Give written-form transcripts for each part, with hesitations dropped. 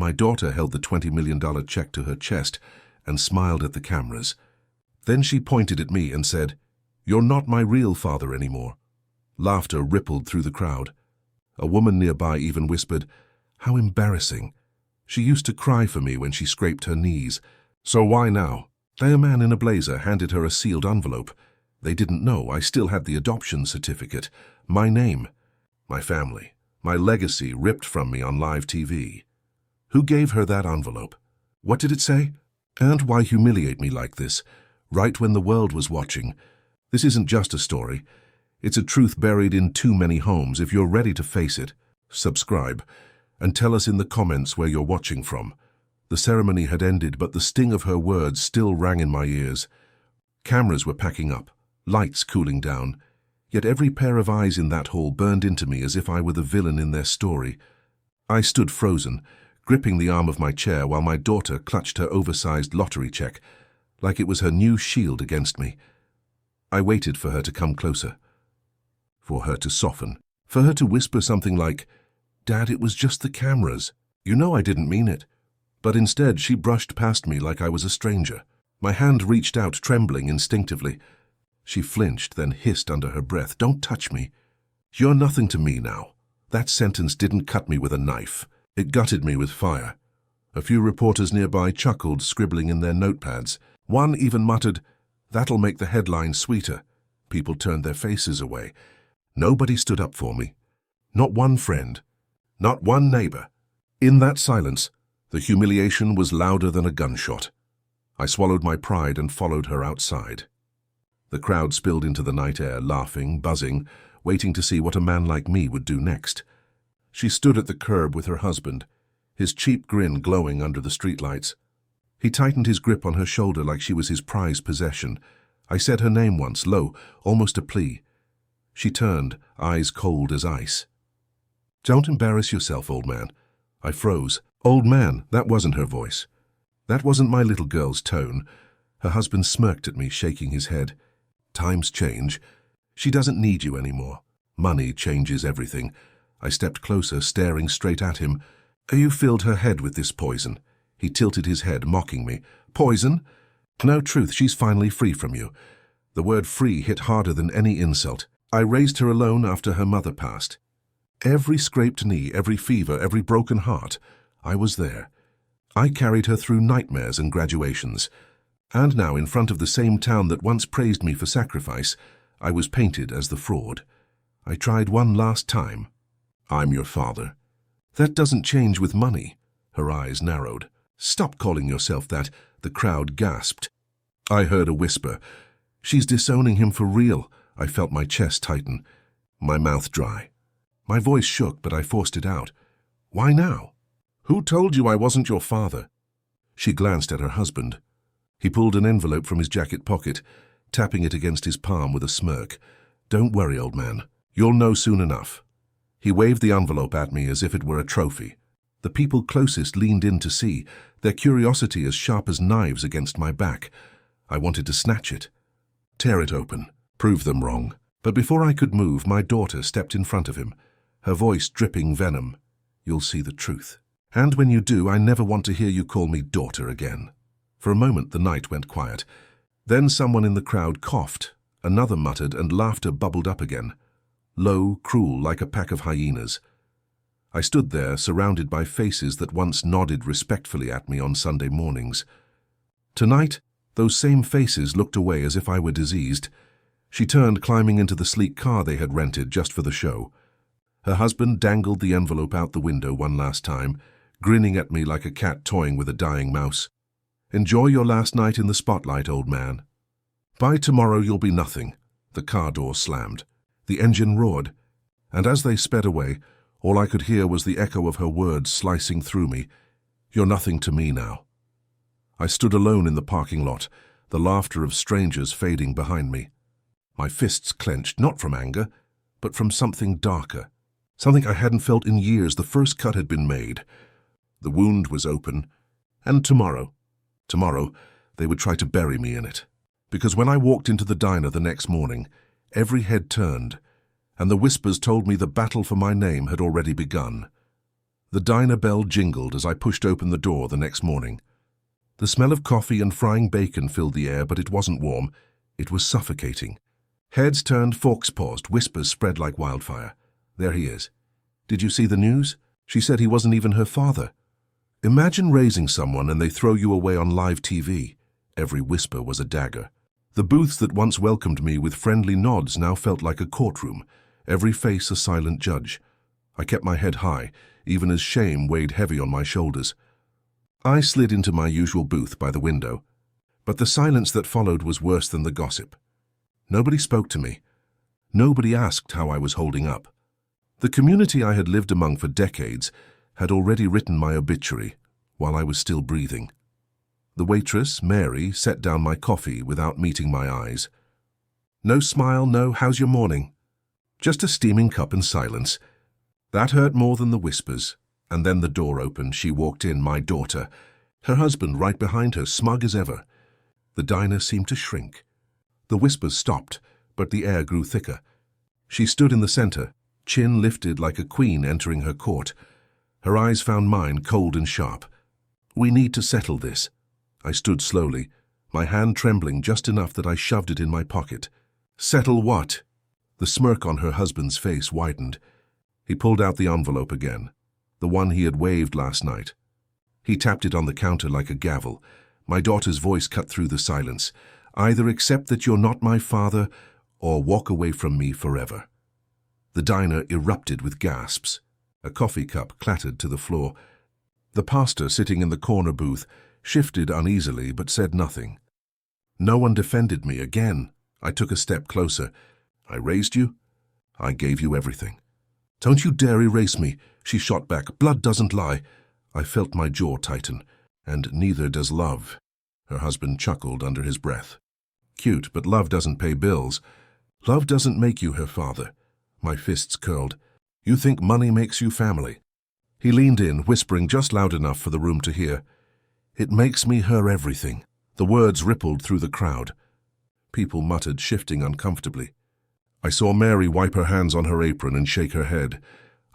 my daughter held the $20 million check to her chest and smiled at the cameras. Then she pointed at me and said, "You're not my real father anymore." Laughter rippled through the crowd. A woman nearby even whispered, "How embarrassing. She used to cry for me when she scraped her knees. So why now?" A man in a blazer handed her a sealed envelope. They didn't know I still had the adoption certificate, my name, my family, my legacy ripped from me on live TV. Who gave her that envelope? What did it say? And why humiliate me like this, right when the world was watching? This isn't just a story. It's a truth buried in too many homes. If you're ready to face it, subscribe, and tell us in the comments where you're watching from. The ceremony had ended, but the sting of her words still rang in my ears. Cameras were packing up, lights cooling down, yet every pair of eyes in that hall burned into me as if I were the villain in their story. I stood frozen, gripping the arm of my chair while my daughter clutched her oversized lottery check, like it was her new shield against me. I waited for her to come closer, for her to soften, for her to whisper something like, "Dad, it was just the cameras. You know I didn't mean it." But instead she brushed past me like I was a stranger. My hand reached out, trembling instinctively. She flinched, then hissed under her breath, "Don't touch me. You're nothing to me now." That sentence didn't cut me with a knife. It gutted me with fire. A few reporters nearby chuckled, scribbling in their notepads. One even muttered, "That'll make the headlines sweeter." People turned their faces away. Nobody stood up for me. Not one friend. Not one neighbor. In that silence, the humiliation was louder than a gunshot. I swallowed my pride and followed her outside. The crowd spilled into the night air, laughing, buzzing, waiting to see what a man like me would do next. She stood at the curb with her husband, his cheap grin glowing under the streetlights. He tightened his grip on her shoulder like she was his prized possession. I said her name once, low, almost a plea. She turned, eyes cold as ice. "Don't embarrass yourself, old man." I froze. "Old man," that wasn't her voice. That wasn't my little girl's tone. Her husband smirked at me, shaking his head. "Times change. She doesn't need you anymore. Money changes everything." I stepped closer, staring straight at him. "You filled her head with this poison." He tilted his head, mocking me. "Poison? No, truth, she's finally free from you." The word free hit harder than any insult. I raised her alone after her mother passed. Every scraped knee, every fever, every broken heart, I was there. I carried her through nightmares and graduations. And now, in front of the same town that once praised me for sacrifice, I was painted as the fraud. I tried one last time. "I'm your father." "That doesn't change with money." Her eyes narrowed. "Stop calling yourself that," the crowd gasped. I heard a whisper. "She's disowning him for real." I felt my chest tighten, my mouth dry. My voice shook, but I forced it out. "Why now? Who told you I wasn't your father?" She glanced at her husband. He pulled an envelope from his jacket pocket, tapping it against his palm with a smirk. "Don't worry, old man. You'll know soon enough." He waved the envelope at me as if it were a trophy. The people closest leaned in to see, their curiosity as sharp as knives against my back. I wanted to snatch it, tear it open, prove them wrong. But before I could move, my daughter stepped in front of him, her voice dripping venom. "You'll see the truth. And when you do, I never want to hear you call me daughter again." For a moment, the night went quiet. Then someone in the crowd coughed, another muttered, and laughter bubbled up again. Low, cruel, like a pack of hyenas. I stood there, surrounded by faces that once nodded respectfully at me on Sunday mornings. Tonight, those same faces looked away as if I were diseased. She turned, climbing into the sleek car they had rented just for the show. Her husband dangled the envelope out the window one last time, grinning at me like a cat toying with a dying mouse. "Enjoy your last night in the spotlight, old man. By tomorrow you'll be nothing." The car door slammed. The engine roared, and as they sped away, all I could hear was the echo of her words slicing through me. "You're nothing to me now." I stood alone in the parking lot, the laughter of strangers fading behind me. My fists clenched, not from anger, but from something darker, something I hadn't felt in years. The first cut had been made. The wound was open, and tomorrow, they would try to bury me in it. Because when I walked into the diner the next morning, every head turned, and the whispers told me the battle for my name had already begun. The diner bell jingled as I pushed open the door the next morning. The smell of coffee and frying bacon filled the air, but it wasn't warm. It was suffocating. Heads turned, forks paused, whispers spread like wildfire. There he is. Did you see the news? She said he wasn't even her father. Imagine raising someone and they throw you away on live TV. Every whisper was a dagger. The booths that once welcomed me with friendly nods now felt like a courtroom, every face a silent judge. I kept my head high, even as shame weighed heavy on my shoulders. I slid into my usual booth by the window, but the silence that followed was worse than the gossip. Nobody spoke to me. Nobody asked how I was holding up. The community I had lived among for decades had already written my obituary while I was still breathing. The waitress, Mary, set down my coffee without meeting my eyes. No smile, no "how's your morning?" Just a steaming cup and silence. That hurt more than the whispers. And then the door opened. She walked in, my daughter, her husband right behind her, smug as ever. The diner seemed to shrink. The whispers stopped, but the air grew thicker. She stood in the center, chin lifted like a queen entering her court. Her eyes found mine, cold and sharp. "We need to settle this." I stood slowly, my hand trembling just enough that I shoved it in my pocket. "Settle what?" The smirk on her husband's face widened. He pulled out the envelope again, the one he had waved last night. He tapped it on the counter like a gavel. My daughter's voice cut through the silence. "Either accept that you're not my father, or walk away from me forever." The diner erupted with gasps. A coffee cup clattered to the floor. The pastor, sitting in the corner booth, shifted uneasily but said nothing. No one defended me again. I took a step closer. "I raised you. I gave you everything. Don't you dare erase me," she shot back. "Blood doesn't lie." I felt my jaw tighten. "And neither does love." Her husband chuckled under his breath. "Cute, but love doesn't pay bills. Love doesn't make you her father." My fists curled. "You think money makes you family?" He leaned in, whispering just loud enough for the room to hear. "It makes me her everything." The words rippled through the crowd. People muttered, shifting uncomfortably. I saw Mary wipe her hands on her apron and shake her head.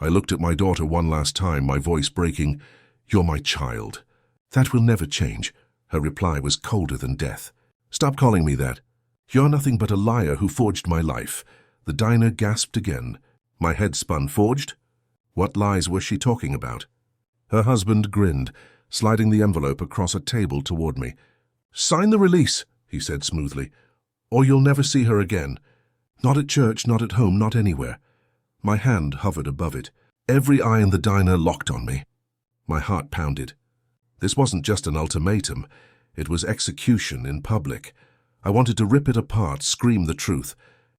I looked at my daughter one last time, my voice breaking. "You're my child." "That will never change." Her reply was colder than death. "Stop calling me that. You're nothing but a liar who forged my life." The diner gasped again. My head spun. Forged? What lies was she talking about? Her husband grinned, sliding the envelope across a table toward me. "Sign the release," he said smoothly, "or you'll never see her again. Not at church, not at home, not anywhere." My hand hovered above it. Every eye in the diner locked on me. My heart pounded. This wasn't just an ultimatum. It was execution in public. I wanted to rip it apart, scream the truth,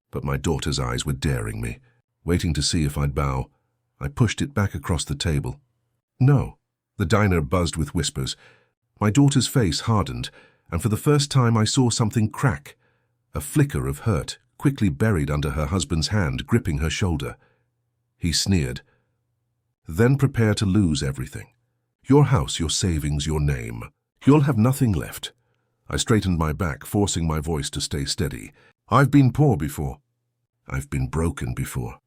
but my daughter's eyes were daring me, waiting to see if I'd bow. I pushed it back across the table. "No." The diner buzzed with whispers. My daughter's face hardened, and for the first time I saw something crack. A flicker of hurt, quickly buried under her husband's hand, gripping her shoulder. He sneered. "Then prepare to lose everything. Your house, your savings, your name. You'll have nothing left." I straightened my back, forcing my voice to stay steady. "I've been poor before. I've been broken before.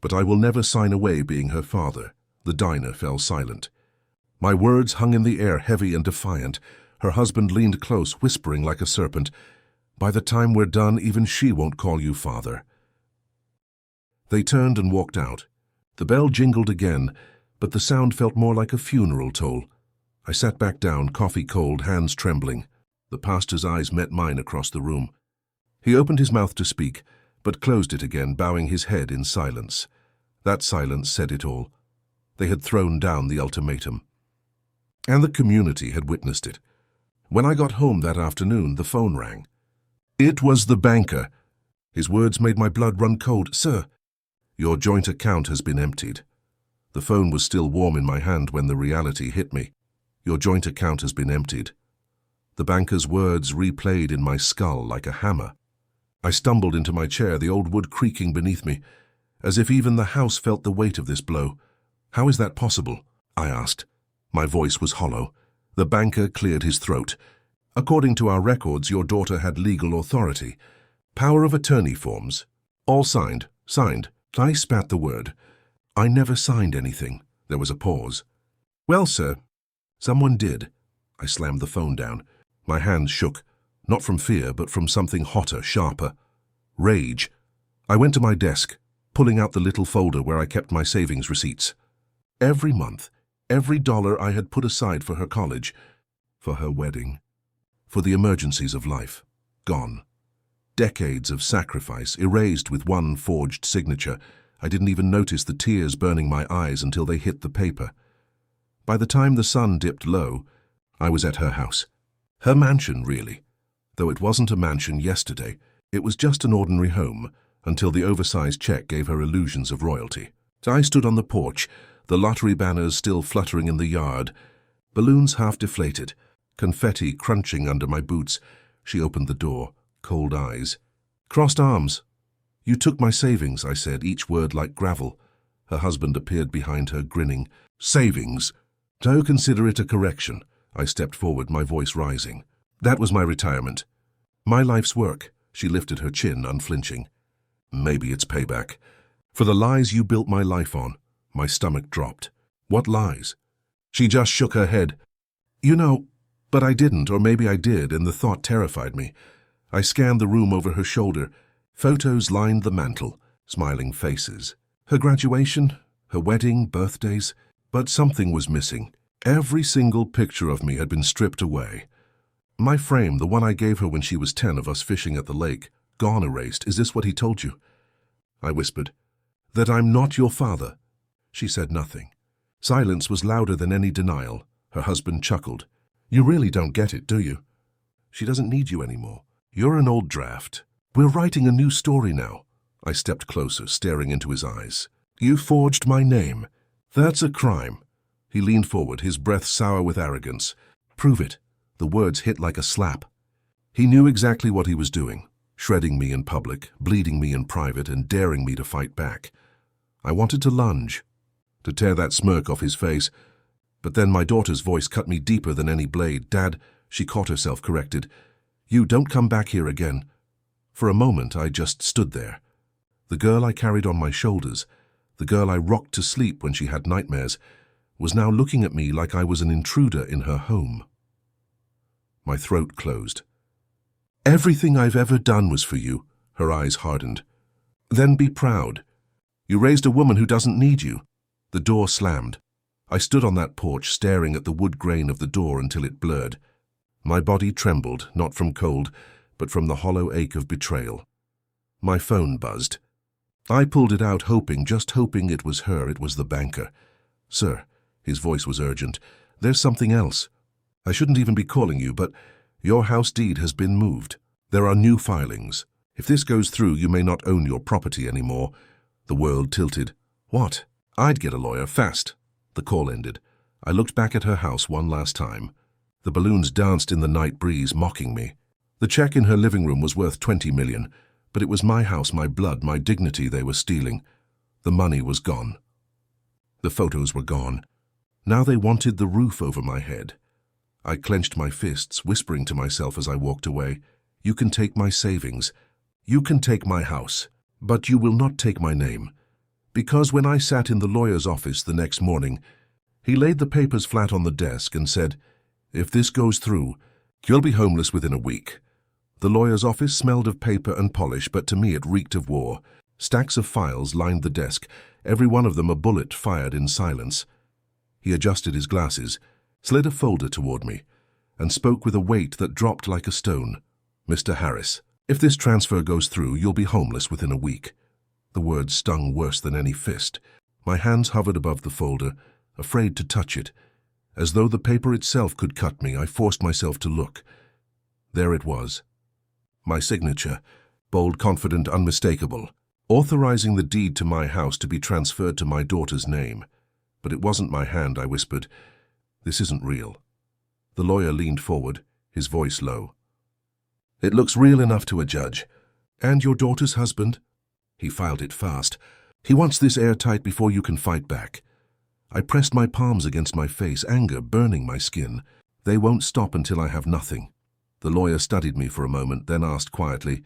But I will never sign away being her father." The diner fell silent. My words hung in the air, heavy and defiant. Her husband leaned close, whispering like a serpent. "By the time we're done, even she won't call you father." They turned and walked out. The bell jingled again, but the sound felt more like a funeral toll. I sat back down, coffee cold, hands trembling. The pastor's eyes met mine across the room. He opened his mouth to speak, but closed it again, bowing his head in silence. That silence said it all. They had thrown down the ultimatum. And the community had witnessed it. When I got home that afternoon, the phone rang. It was the banker. His words made my blood run cold. "Sir, your joint account has been emptied." The phone was still warm in my hand when the reality hit me. "Your joint account has been emptied." The banker's words replayed in my skull like a hammer. I stumbled into my chair, the old wood creaking beneath me, as if even the house felt the weight of this blow. "How is that possible?" I asked. My voice was hollow. The banker cleared his throat. "According to our records, your daughter had legal authority. Power of attorney forms. All signed. Signed." I spat the word. "I never signed anything." There was a pause. Well, sir, someone did. I slammed the phone down. My hands shook, not from fear, but from something hotter, sharper. Rage. I went to my desk, pulling out the little folder where I kept my savings receipts. Every month, every dollar I had put aside for her college, for her wedding, for the emergencies of life, gone. Decades of sacrifice, erased with one forged signature. I didn't even notice the tears burning my eyes until they hit the paper. By the time the sun dipped low, I was at her house. Her mansion, really. Though it wasn't a mansion yesterday, it was just an ordinary home, until the oversized check gave her illusions of royalty. I stood on the porch, the lottery banners still fluttering in the yard, balloons half deflated, confetti crunching under my boots. She opened the door, cold eyes. Crossed arms. You took my savings, I said, each word like gravel. Her husband appeared behind her, grinning. Savings? Don't consider it a correction. I stepped forward, my voice rising. That was my retirement. My life's work. She lifted her chin, unflinching. Maybe it's payback. For the lies you built my life on. My stomach dropped. What lies? She just shook her head. You know, but I didn't, or maybe I did, and the thought terrified me. I scanned the room over her shoulder. Photos lined the mantel, smiling faces. Her graduation, her wedding, birthdays. But something was missing. Every single picture of me had been stripped away. My frame, the one I gave her when she was 10 of us fishing at the lake, gone, erased. Is this what he told you? I whispered. That I'm not your father. She said nothing. Silence was louder than any denial. Her husband chuckled. You really don't get it, do you? She doesn't need you anymore. You're an old draft. We're writing a new story now. I stepped closer, staring into his eyes. You forged my name. That's a crime. He leaned forward, his breath sour with arrogance. Prove it. The words hit like a slap. He knew exactly what he was doing, shredding me in public, bleeding me in private, and daring me to fight back. I wanted to lunge, to tear that smirk off his face, but then my daughter's voice cut me deeper than any blade. Dad, she caught herself, corrected. You don't come back here again. For a moment, I just stood there. The girl I carried on my shoulders, the girl I rocked to sleep when she had nightmares, was now looking at me like I was an intruder in her home. My throat closed. Everything I've ever done was for you, her eyes hardened. Then be proud. You raised a woman who doesn't need you. The door slammed. I stood on that porch, staring at the wood grain of the door until it blurred. My body trembled, not from cold, but from the hollow ache of betrayal. My phone buzzed. I pulled it out, just hoping it was her, it was the banker. Sir, his voice was urgent, there's something else. I shouldn't even be calling you, but your house deed has been moved. There are new filings. If this goes through, you may not own your property anymore. The world tilted. What? I'd get a lawyer, fast. The call ended. I looked back at her house one last time. The balloons danced in the night breeze, mocking me. The check in her living room was worth $20 million, but it was my house, my blood, my dignity they were stealing. The money was gone. The photos were gone. Now they wanted the roof over my head. I clenched my fists, whispering to myself as I walked away, you can take my savings. You can take my house, but you will not take my name. Because when I sat in the lawyer's office the next morning, he laid the papers flat on the desk and said, if this goes through, you'll be homeless within a week. The lawyer's office smelled of paper and polish, but to me it reeked of war. Stacks of files lined the desk, every one of them a bullet fired in silence. He adjusted his glasses, slid a folder toward me, and spoke with a weight that dropped like a stone. Mr. Harris, if this transfer goes through, you'll be homeless within a week. The words stung worse than any fist. My hands hovered above the folder, afraid to touch it. As though the paper itself could cut me, I forced myself to look. There it was. My signature, bold, confident, unmistakable, authorizing the deed to my house to be transferred to my daughter's name. But it wasn't my hand, I whispered. This isn't real. The lawyer leaned forward, his voice low. It looks real enough to a judge. And your daughter's husband? He filed it fast. He wants this airtight before you can fight back. I pressed my palms against my face, anger burning my skin. They won't stop until I have nothing. The lawyer studied me for a moment, then asked quietly,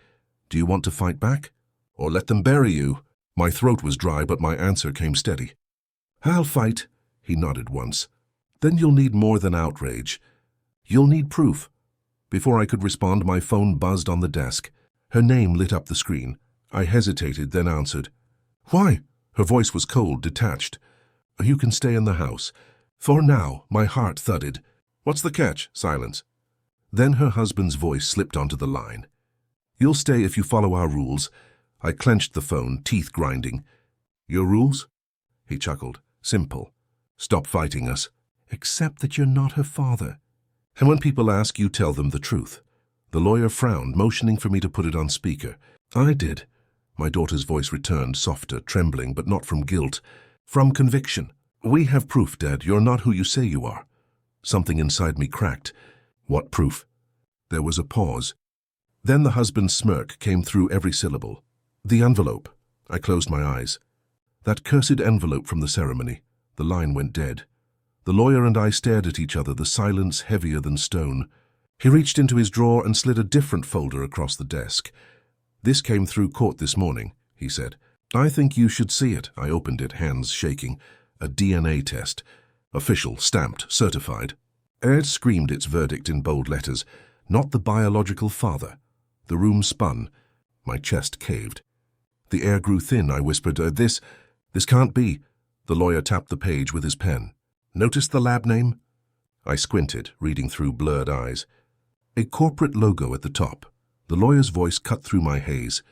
do you want to fight back? Or let them bury you? My throat was dry, but my answer came steady. I'll fight. He nodded once. Then you'll need more than outrage. You'll need proof. Before I could respond, my phone buzzed on the desk. Her name lit up the screen. I hesitated, then answered. Why? Her voice was cold, detached. You can stay in the house. For now. My heart thudded. What's the catch? Silence. Then her husband's voice slipped onto the line. You'll stay if you follow our rules. I clenched the phone, teeth grinding. Your rules? He chuckled. Simple. Stop fighting us. Except that you're not her father. And when people ask, you tell them the truth. The lawyer frowned, motioning for me to put it on speaker. I did. My daughter's voice returned, softer, trembling, but not from guilt. From conviction. We have proof, Dad. You're not who you say you are. Something inside me cracked. What proof? There was a pause. Then the husband's smirk came through every syllable. The envelope. I closed my eyes. That cursed envelope from the ceremony. The line went dead. The lawyer and I stared at each other, the silence heavier than stone. He reached into his drawer and slid a different folder across the desk. This came through court this morning, he said. I think you should see it. I opened it, hands shaking. A DNA test. Official, stamped, certified. It screamed its verdict in bold letters. Not the biological father. The room spun. My chest caved. The air grew thin. I whispered, This can't be. The lawyer tapped the page with his pen. Notice the lab name? I squinted, reading through blurred eyes. A corporate logo at the top. The lawyer's voice cut through my haze.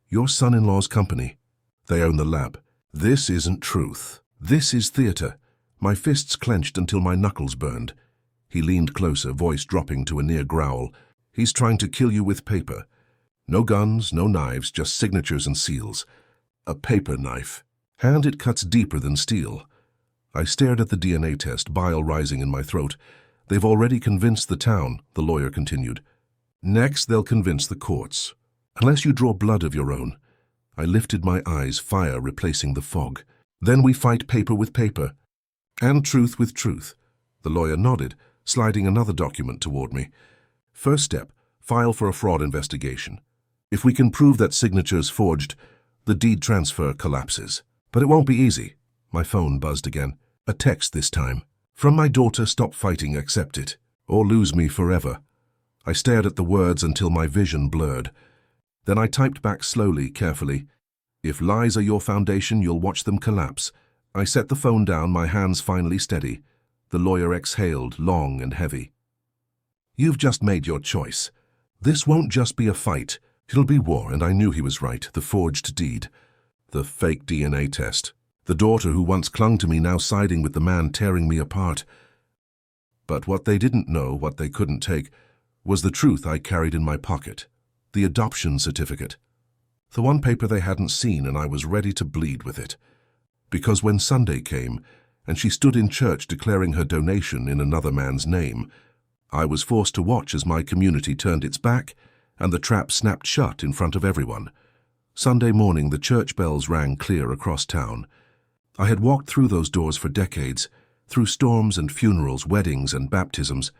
Your son-in-law's company. They own the lab. This isn't truth. This is theater. My fists clenched until my knuckles burned. He leaned closer, voice dropping to a near growl. He's trying to kill you with paper. No guns, no knives, just signatures and seals. A paper knife. And it cuts deeper than steel. I stared at the DNA test, bile rising in my throat. They've already convinced the town, the lawyer continued. Next, they'll convince the courts. Unless you draw blood of your own. I lifted my eyes, fire replacing the fog. Then we fight paper with paper. And truth with truth. The lawyer nodded, sliding another document toward me. First step, file for a fraud investigation. If we can prove that signature's forged, the deed transfer collapses. But it won't be easy. My phone buzzed again. A text this time. From my daughter, stop fighting, accept it. Or lose me forever. I stared at the words until my vision blurred. Then I typed back slowly, carefully. If lies are your foundation, you'll watch them collapse. I set the phone down, my hands finally steady. The lawyer exhaled, long and heavy. You've just made your choice. This won't just be a fight. It'll be war, and I knew he was right. The forged deed. The fake DNA test. The daughter who once clung to me now siding with the man tearing me apart. But what they didn't know, what they couldn't take, was the truth I carried in my pocket. The adoption certificate. The one paper they hadn't seen, and I was ready to bleed with it. Because when Sunday came, and she stood in church declaring her donation in another man's name, I was forced to watch as my community turned its back, and the trap snapped shut in front of everyone. Sunday morning, the church bells rang clear across town. I had walked through those doors for decades, through storms and funerals, weddings and baptisms.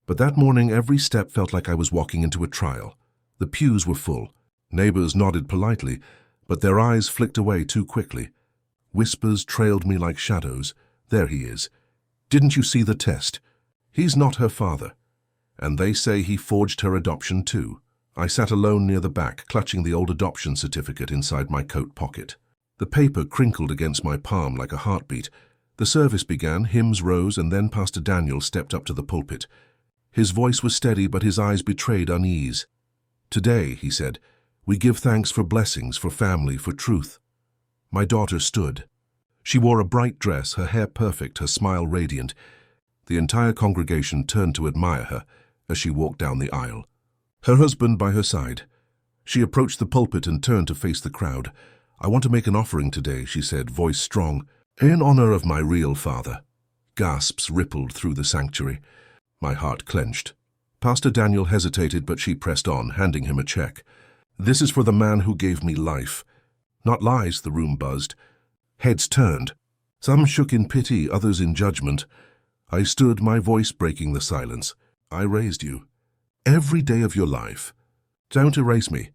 But that morning, every step felt like I was walking into a trial. The pews were full. Neighbors nodded politely, but their eyes flicked away too quickly. Whispers trailed me like shadows. There he is. Didn't you see the test? He's not her father. And they say he forged her adoption too. I sat alone near the back, clutching the old adoption certificate inside my coat pocket. The paper crinkled against my palm like a heartbeat. The service began, hymns rose, and then Pastor Daniel stepped up to the pulpit. His voice was steady, but his eyes betrayed unease. Today, he said, we give thanks for blessings, for family, for truth. My daughter stood. She wore a bright dress, her hair perfect, her smile radiant. The entire congregation turned to admire her as she walked down the aisle. Her husband by her side. She approached the pulpit and turned to face the crowd. I want to make an offering today, she said, voice strong, in honor of my real father. Gasps rippled through the sanctuary. My heart clenched. Pastor Daniel hesitated, but she pressed on, handing him a check. This is for the man who gave me life. Not lies, the room buzzed. Heads turned. Some shook in pity, others in judgment. I stood, my voice breaking the silence. I raised you. Every day of your life. Don't erase me.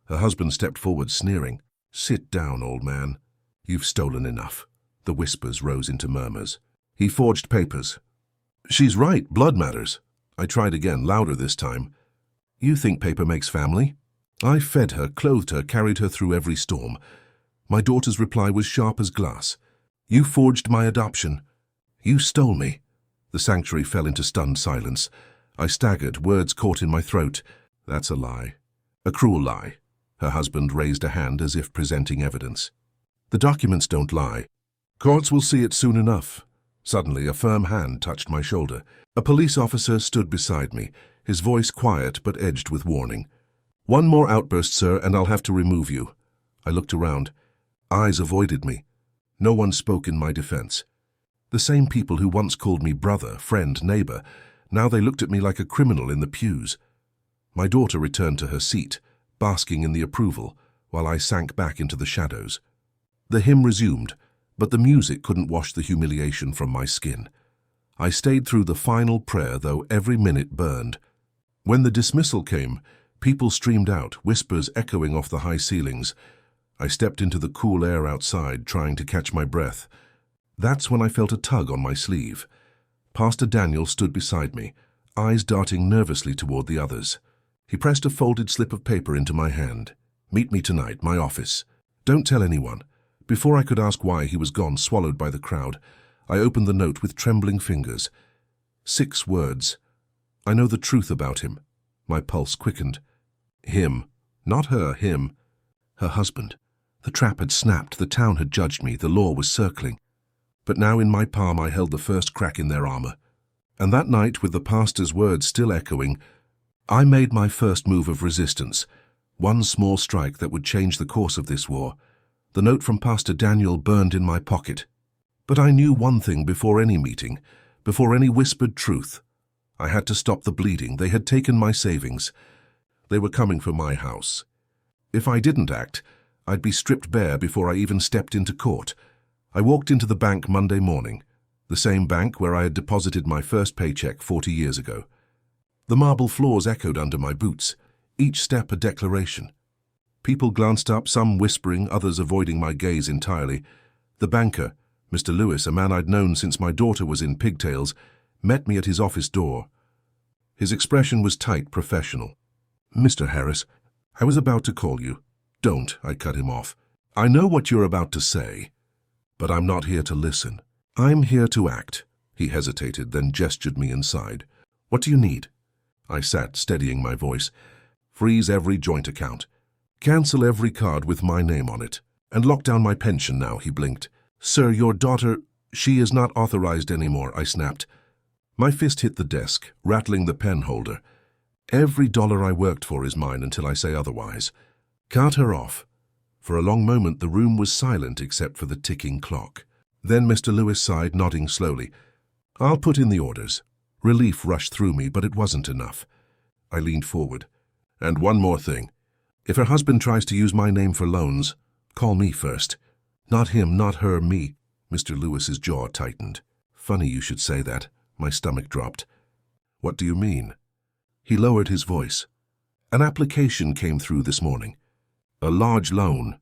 Her husband stepped forward, sneering. Sit down, old man. You've stolen enough. The whispers rose into murmurs. He forged papers. She's right, blood matters. I tried again, louder this time. You think paper makes family? I fed her, clothed her, carried her through every storm. My daughter's reply was sharp as glass. You forged my adoption. You stole me. The sanctuary fell into stunned silence. I staggered, words caught in my throat. That's a lie. A cruel lie. Her husband raised a hand as if presenting evidence. The documents don't lie. Courts will see it soon enough. Suddenly, a firm hand touched my shoulder. A police officer stood beside me, his voice quiet but edged with warning. One more outburst, sir, and I'll have to remove you. I looked around. Eyes avoided me. No one spoke in my defense. The same people who once called me brother, friend, neighbor, now they looked at me like a criminal in the pews. My daughter returned to her seat, basking in the approval, while I sank back into the shadows. The hymn resumed, but the music couldn't wash the humiliation from my skin. I stayed through the final prayer, though every minute burned. When the dismissal came, people streamed out, whispers echoing off the high ceilings. I stepped into the cool air outside, trying to catch my breath. That's when I felt a tug on my sleeve. Pastor Daniel stood beside me, eyes darting nervously toward the others. He pressed a folded slip of paper into my hand. Meet me tonight, my office. Don't tell anyone. Before I could ask why, he was gone, swallowed by the crowd. I opened the note with trembling fingers. 6 words. I know the truth about him. My pulse quickened. Him. Not her, him. Her husband. The trap had snapped, the town had judged me, the law was circling. But now in my palm I held the first crack in their armor. And that night, with the pastor's words still echoing, I made my first move of resistance, one small strike that would change the course of this war. The note from Pastor Daniel burned in my pocket. But I knew one thing before any meeting, before any whispered truth. I had to stop the bleeding. They had taken my savings. They were coming for my house. If I didn't act, I'd be stripped bare before I even stepped into court. I walked into the bank Monday morning, the same bank where I had deposited my first paycheck 40 years ago. The marble floors echoed under my boots, each step a declaration. People glanced up, some whispering, others avoiding my gaze entirely. The banker, Mr. Lewis, a man I'd known since my daughter was in pigtails, met me at his office door. His expression was tight, professional. Mr. Harris, I was about to call you. Don't, I cut him off. I know what you're about to say, but I'm not here to listen. I'm here to act. He hesitated, then gestured me inside. What do you need? I sat, steadying my voice. Freeze every joint account. Cancel every card with my name on it. And lock down my pension now, he blinked. Sir, your daughter, she is not authorized anymore, I snapped. My fist hit the desk, rattling the pen holder. Every dollar I worked for is mine until I say otherwise. Cut her off. For a long moment the room was silent except for the ticking clock. Then Mr. Lewis sighed, nodding slowly. I'll put in the orders. Relief rushed through me, but it wasn't enough. I leaned forward. And one more thing. If her husband tries to use my name for loans, call me first. Not him, not her, me. Mr. Lewis's jaw tightened. Funny you should say that. My stomach dropped. What do you mean? He lowered his voice. An application came through this morning. A large loan.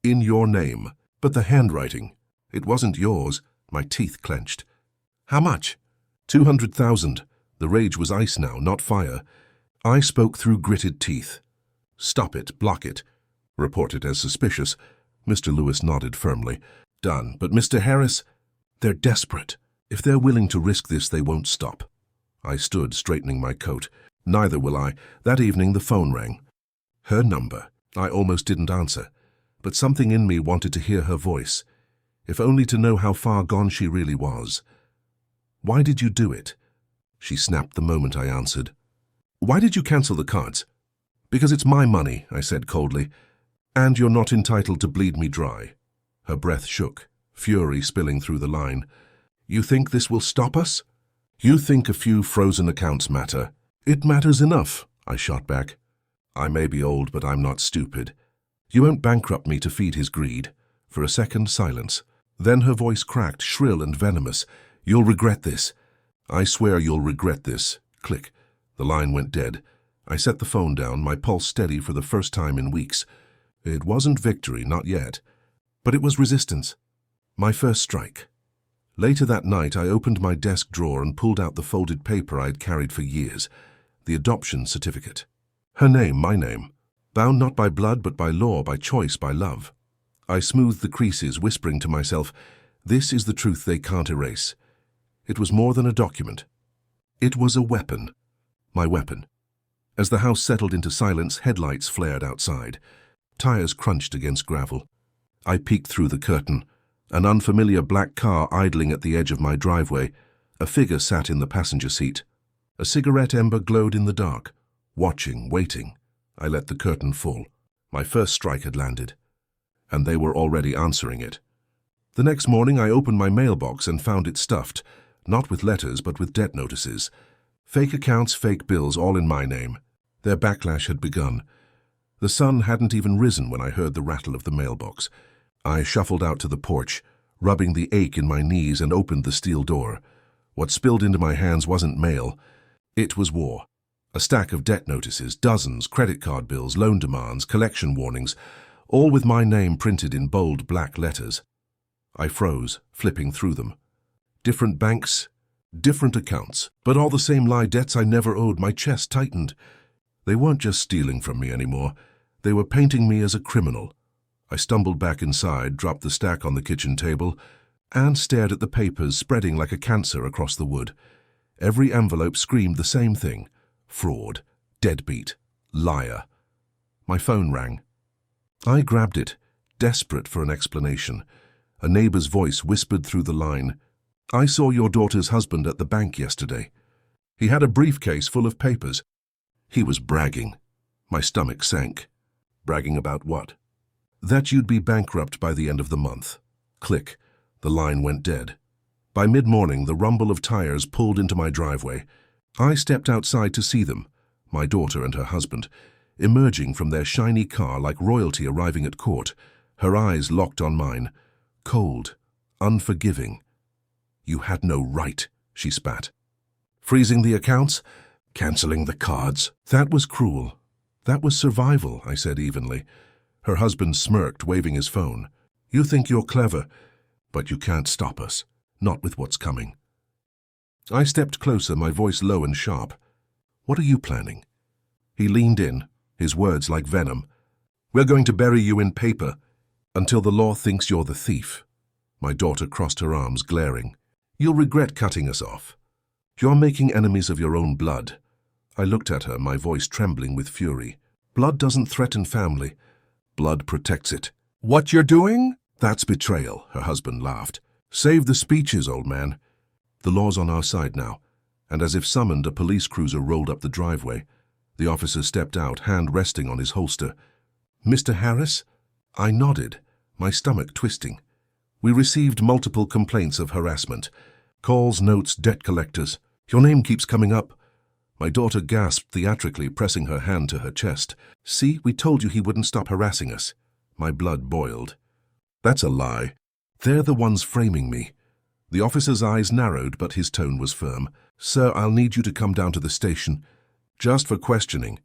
In your name. But the handwriting. It wasn't yours. My teeth clenched. How much? 200,000. The rage was ice now, not fire. I spoke through gritted teeth. Stop it, block it. Report it as suspicious. Mr. Lewis nodded firmly. Done. But Mr. Harris, they're desperate. If they're willing to risk this, they won't stop. I stood, straightening my coat. Neither will I. That evening the phone rang. Her number. I almost didn't answer. But something in me wanted to hear her voice, if only to know how far gone she really was. Why did you do it? She snapped the moment I answered. Why did you cancel the cards? Because it's my money, I said coldly. And you're not entitled to bleed me dry. Her breath shook, fury spilling through the line. You think this will stop us? You think a few frozen accounts matter? It matters enough, I shot back. I may be old, but I'm not stupid. You won't bankrupt me to feed his greed. For a second, silence. Then her voice cracked, shrill and venomous. You'll regret this. I swear you'll regret this. Click. The line went dead. I set the phone down, my pulse steady for the first time in weeks. It wasn't victory, not yet. But it was resistance. My first strike. Later that night, I opened my desk drawer and pulled out the folded paper I had carried for years, the adoption certificate. Her name, my name. Bound not by blood but by law, by choice, by love. I smoothed the creases, whispering to myself, this is the truth they can't erase. It was more than a document. It was a weapon. My weapon. As the house settled into silence, headlights flared outside. Tires crunched against gravel. I peeked through the curtain. An unfamiliar black car idling at the edge of my driveway. A figure sat in the passenger seat. A cigarette ember glowed in the dark. Watching, waiting. I let the curtain fall. My first strike had landed, and they were already answering it. The next morning I opened my mailbox and found it stuffed, not with letters but with debt notices. Fake accounts, fake bills, all in my name. Their backlash had begun. The sun hadn't even risen when I heard the rattle of the mailbox. I shuffled out to the porch, rubbing the ache in my knees, and opened the steel door. What spilled into my hands wasn't mail. It was war. A stack of debt notices, dozens, credit card bills, loan demands, collection warnings, all with my name printed in bold black letters. I froze, flipping through them. Different banks, different accounts, but all the same lie, debts I never owed. My chest tightened. They weren't just stealing from me anymore. They were painting me as a criminal. I stumbled back inside, dropped the stack on the kitchen table, and stared at the papers spreading like a cancer across the wood. Every envelope screamed the same thing. Fraud, deadbeat, liar. My phone rang. I grabbed it, desperate for an explanation. A neighbor's voice whispered through the line, I saw your daughter's husband at the bank yesterday. He had a briefcase full of papers. He was bragging. My stomach sank. Bragging about what? That you'd be bankrupt by the end of the month. Click. The line went dead. By mid-morning, the rumble of tires pulled into my driveway. I stepped outside to see them, my daughter and her husband, emerging from their shiny car like royalty arriving at court, her eyes locked on mine, cold, unforgiving. You had no right, she spat. Freezing the accounts? Canceling the cards. That was cruel. That was survival, I said evenly. Her husband smirked, waving his phone. You think you're clever, but you can't stop us, not with what's coming. I stepped closer, my voice low and sharp. What are you planning? He leaned in, his words like venom. We're going to bury you in paper until the law thinks you're the thief. My daughter crossed her arms, glaring. You'll regret cutting us off. You're making enemies of your own blood. I looked at her, my voice trembling with fury. Blood doesn't threaten family. Blood protects it. What you're doing? That's betrayal, her husband laughed. Save the speeches, old man. The law's on our side now, and as if summoned, a police cruiser rolled up the driveway. The officer stepped out, hand resting on his holster. Mr. Harris? I nodded, my stomach twisting. We received multiple complaints of harassment. Calls, notes, debt collectors. Your name keeps coming up. My daughter gasped theatrically, pressing her hand to her chest. See, we told you he wouldn't stop harassing us. My blood boiled. That's a lie. They're the ones framing me. The officer's eyes narrowed, but his tone was firm. Sir, I'll need you to come down to the station. Just for questioning.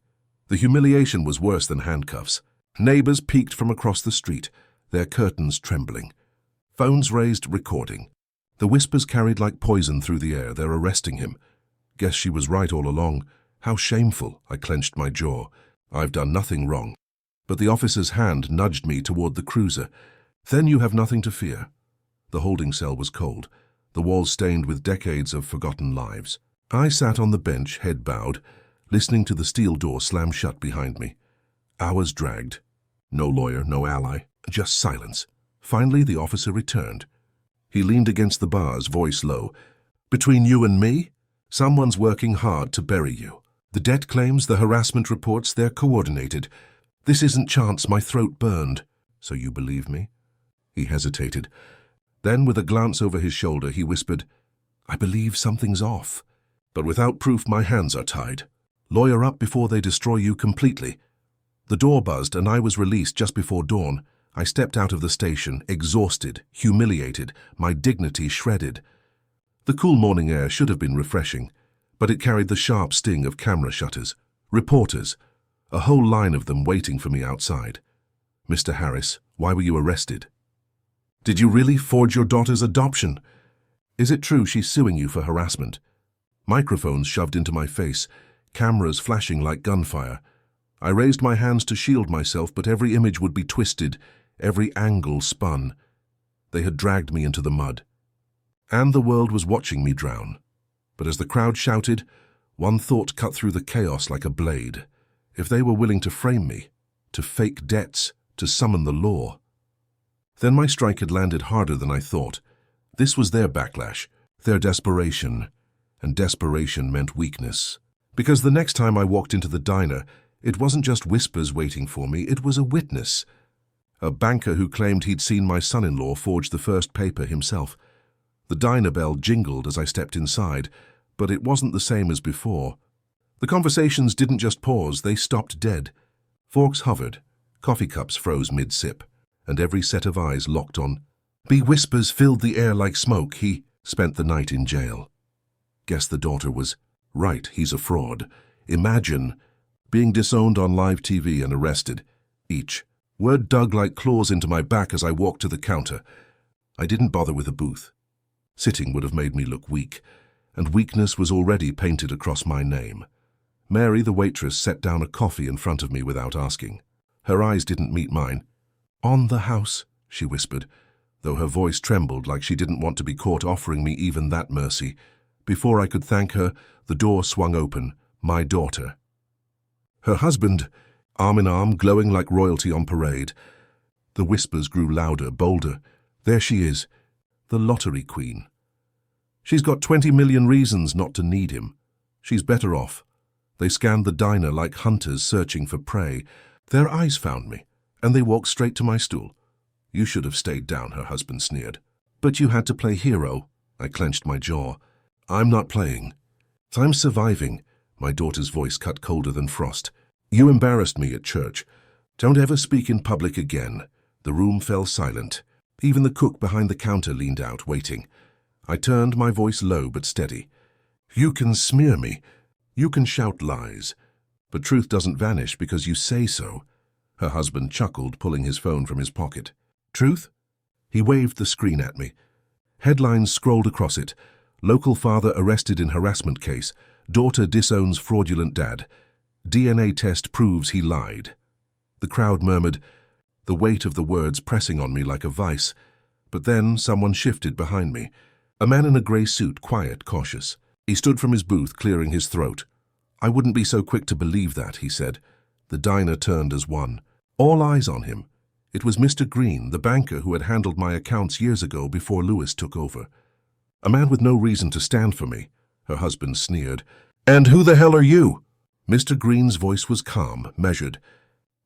The humiliation was worse than handcuffs. Neighbors peeked from across the street, their curtains trembling. Phones raised, recording. The whispers carried like poison through the air. They're arresting him. Guess she was right all along. How shameful. I clenched my jaw. I've done nothing wrong. But the officer's hand nudged me toward the cruiser. Then you have nothing to fear. The holding cell was cold, the walls stained with decades of forgotten lives. I sat on the bench, head bowed, listening to the steel door slam shut behind me. Hours dragged. No lawyer, no ally, just silence. Finally, the officer returned. He leaned against the bars, voice low. Between you and me, someone's working hard to bury you. The debt claims, the harassment reports, they're coordinated. This isn't chance, my throat burned. So you believe me? He hesitated. Then, with a glance over his shoulder, he whispered, I believe something's off. But without proof, my hands are tied. Lawyer up before they destroy you completely. The door buzzed, and I was released just before dawn. I stepped out of the station, exhausted, humiliated, my dignity shredded. The cool morning air should have been refreshing, but it carried the sharp sting of camera shutters, reporters, a whole line of them waiting for me outside. Mr. Harris, why were you arrested? Did you really forge your daughter's adoption? Is it true she's suing you for harassment? Microphones shoved into my face, cameras flashing like gunfire. I raised my hands to shield myself, but every image would be twisted, every angle spun. They had dragged me into the mud. And the world was watching me drown. But as the crowd shouted, one thought cut through the chaos like a blade. If they were willing to frame me, to fake debts, to summon the law. Then my strike had landed harder than I thought. This was their backlash, their desperation. And desperation meant weakness. Because the next time I walked into the diner, it wasn't just whispers waiting for me, it was a witness. A banker who claimed he'd seen my son-in-law forge the first paper himself. The diner bell jingled as I stepped inside, but it wasn't the same as before. The conversations didn't just pause, they stopped dead. Forks hovered, coffee cups froze mid-sip, and every set of eyes locked on. B whispers filled the air like smoke. He spent the night in jail. Guess the daughter was right, he's a fraud. Imagine being disowned on live TV and arrested. Each word dug like claws into my back as I walked to the counter. I didn't bother with a booth. Sitting would have made me look weak, and weakness was already painted across my name. Mary, the waitress, set down a coffee in front of me without asking. Her eyes didn't meet mine. "On the house," she whispered, though her voice trembled like she didn't want to be caught offering me even that mercy. Before I could thank her, the door swung open. My daughter. Her husband, arm in arm, glowing like royalty on parade. The whispers grew louder, bolder. There she is, the lottery queen. She's got 20 million reasons not to need him. She's better off. They scanned the diner like hunters searching for prey. Their eyes found me, and they walked straight to my stool. "You should have stayed down," her husband sneered. "But you had to play hero." I clenched my jaw. "I'm not playing. I'm surviving." My daughter's voice cut colder than frost. "You embarrassed me at church. Don't ever speak in public again." The room fell silent. Even the cook behind the counter leaned out, waiting. I turned, my voice low but steady. "You can smear me. You can shout lies. But truth doesn't vanish because you say so." Her husband chuckled, pulling his phone from his pocket. "Truth?" He waved the screen at me. Headlines scrolled across it. "Local father arrested in harassment case. Daughter disowns fraudulent dad. DNA test proves he lied." The crowd murmured, the weight of the words pressing on me like a vice. But then someone shifted behind me. A man in a grey suit, quiet, cautious. He stood from his booth, clearing his throat. "I wouldn't be so quick to believe that," he said. The diner turned as one. All eyes on him. It was Mr. Green, the banker who had handled my accounts years ago before Lewis took over. "A man with no reason to stand for me," her husband sneered. "And who the hell are you?" Mr. Green's voice was calm, measured.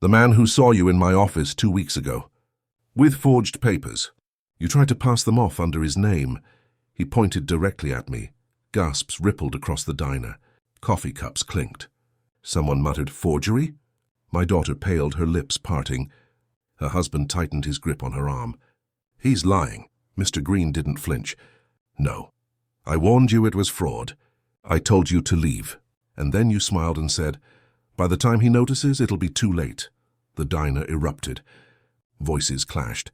"The man who saw you in my office 2 weeks ago. With forged papers. You tried to pass them off under his name." He pointed directly at me. Gasps rippled across the diner. Coffee cups clinked. Someone muttered, "Forgery?" My daughter paled, her lips parting. Her husband tightened his grip on her arm. "He's lying." Mr. Green didn't flinch. "No. I warned you it was fraud. I told you to leave. And then you smiled and said, 'By the time he notices, it'll be too late.'" The diner erupted. Voices clashed.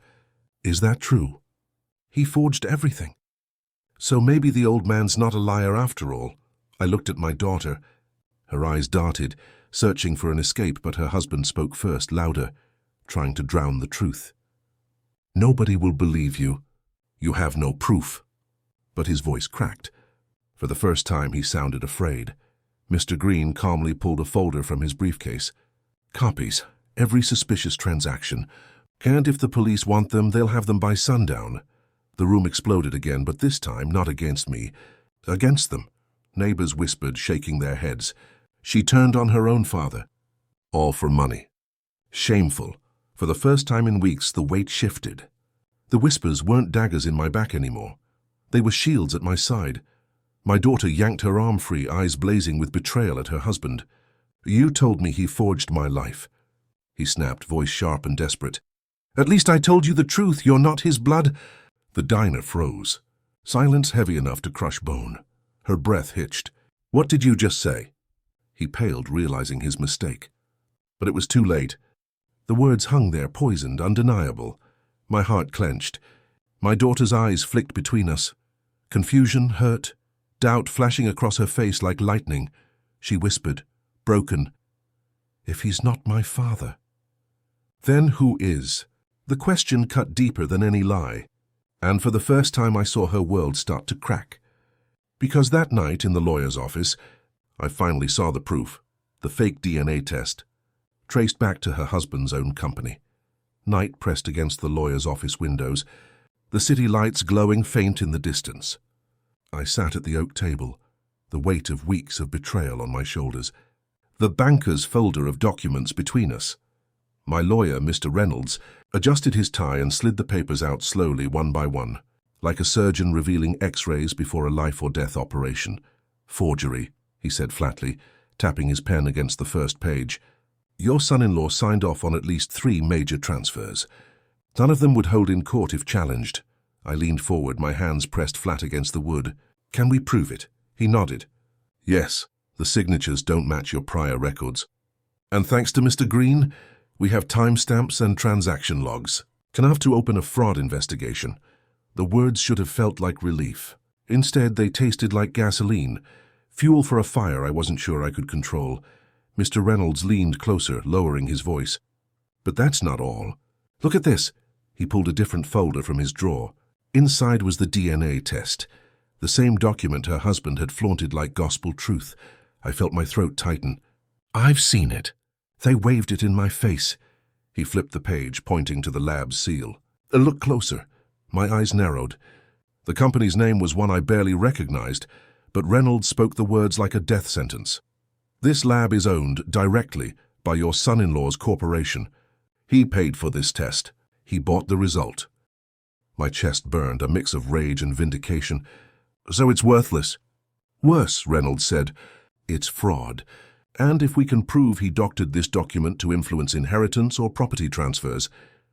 "Is that true? He forged everything. So maybe the old man's not a liar after all." I looked at my daughter. Her eyes darted, searching for an escape, but her husband spoke first, louder, trying to drown the truth. "Nobody will believe you. You have no proof." But his voice cracked. For the first time, he sounded afraid. Mr. Green calmly pulled a folder from his briefcase. "Copies. Every suspicious transaction. And if the police want them, they'll have them by sundown." The room exploded again, but this time not against me. Against them. Neighbors whispered, shaking their heads. She turned on her own father. All for money. Shameful. For the first time in weeks, the weight shifted. The whispers weren't daggers in my back anymore. They were shields at my side. My daughter yanked her arm free, eyes blazing with betrayal at her husband. "You told me he forged my life," he snapped, voice sharp and desperate. "At least I told you the truth. You're not his blood." The diner froze. Silence heavy enough to crush bone. Her breath hitched. "What did you just say?" He paled, realizing his mistake. But it was too late. The words hung there, poisoned, undeniable. My heart clenched. My daughter's eyes flicked between us. Confusion, hurt, doubt flashing across her face like lightning. She whispered, broken, "If he's not my father, then who is?" The question cut deeper than any lie, and for the first time I saw her world start to crack. Because that night in the lawyer's office, I finally saw the proof, the fake DNA test, traced back to her husband's own company. Night pressed against the lawyer's office windows, the city lights glowing faint in the distance. I sat at the oak table, the weight of weeks of betrayal on my shoulders, the banker's folder of documents between us. My lawyer, Mr. Reynolds, adjusted his tie and slid the papers out slowly one by one, like a surgeon revealing X-rays before a life-or-death operation. "Forgery," he said flatly, tapping his pen against the first page. "Your son-in-law signed off on at least 3 major transfers. None of them would hold in court if challenged." I leaned forward, my hands pressed flat against the wood. "Can we prove it?" He nodded. "Yes, the signatures don't match your prior records. And thanks to Mr. Green, we have timestamps and transaction logs. Can have to open a fraud investigation." The words should have felt like relief. Instead, they tasted like gasoline, fuel for a fire I wasn't sure I could control. Mr. Reynolds leaned closer, lowering his voice. "But that's not all. Look at this." He pulled a different folder from his drawer. Inside was the DNA test, the same document her husband had flaunted like gospel truth. I felt my throat tighten. "I've seen it. They waved it in my face." He flipped the page, pointing to the lab's seal. "Look closer." My eyes narrowed. The company's name was one I barely recognized, but Reynolds spoke the words like a death sentence. "This lab is owned directly by your son-in-law's corporation. He paid for this test. He bought the result." My chest burned, a mix of rage and vindication. "So it's worthless." "Worse," Reynolds said. "It's fraud. And if we can prove he doctored this document to influence inheritance or property transfers,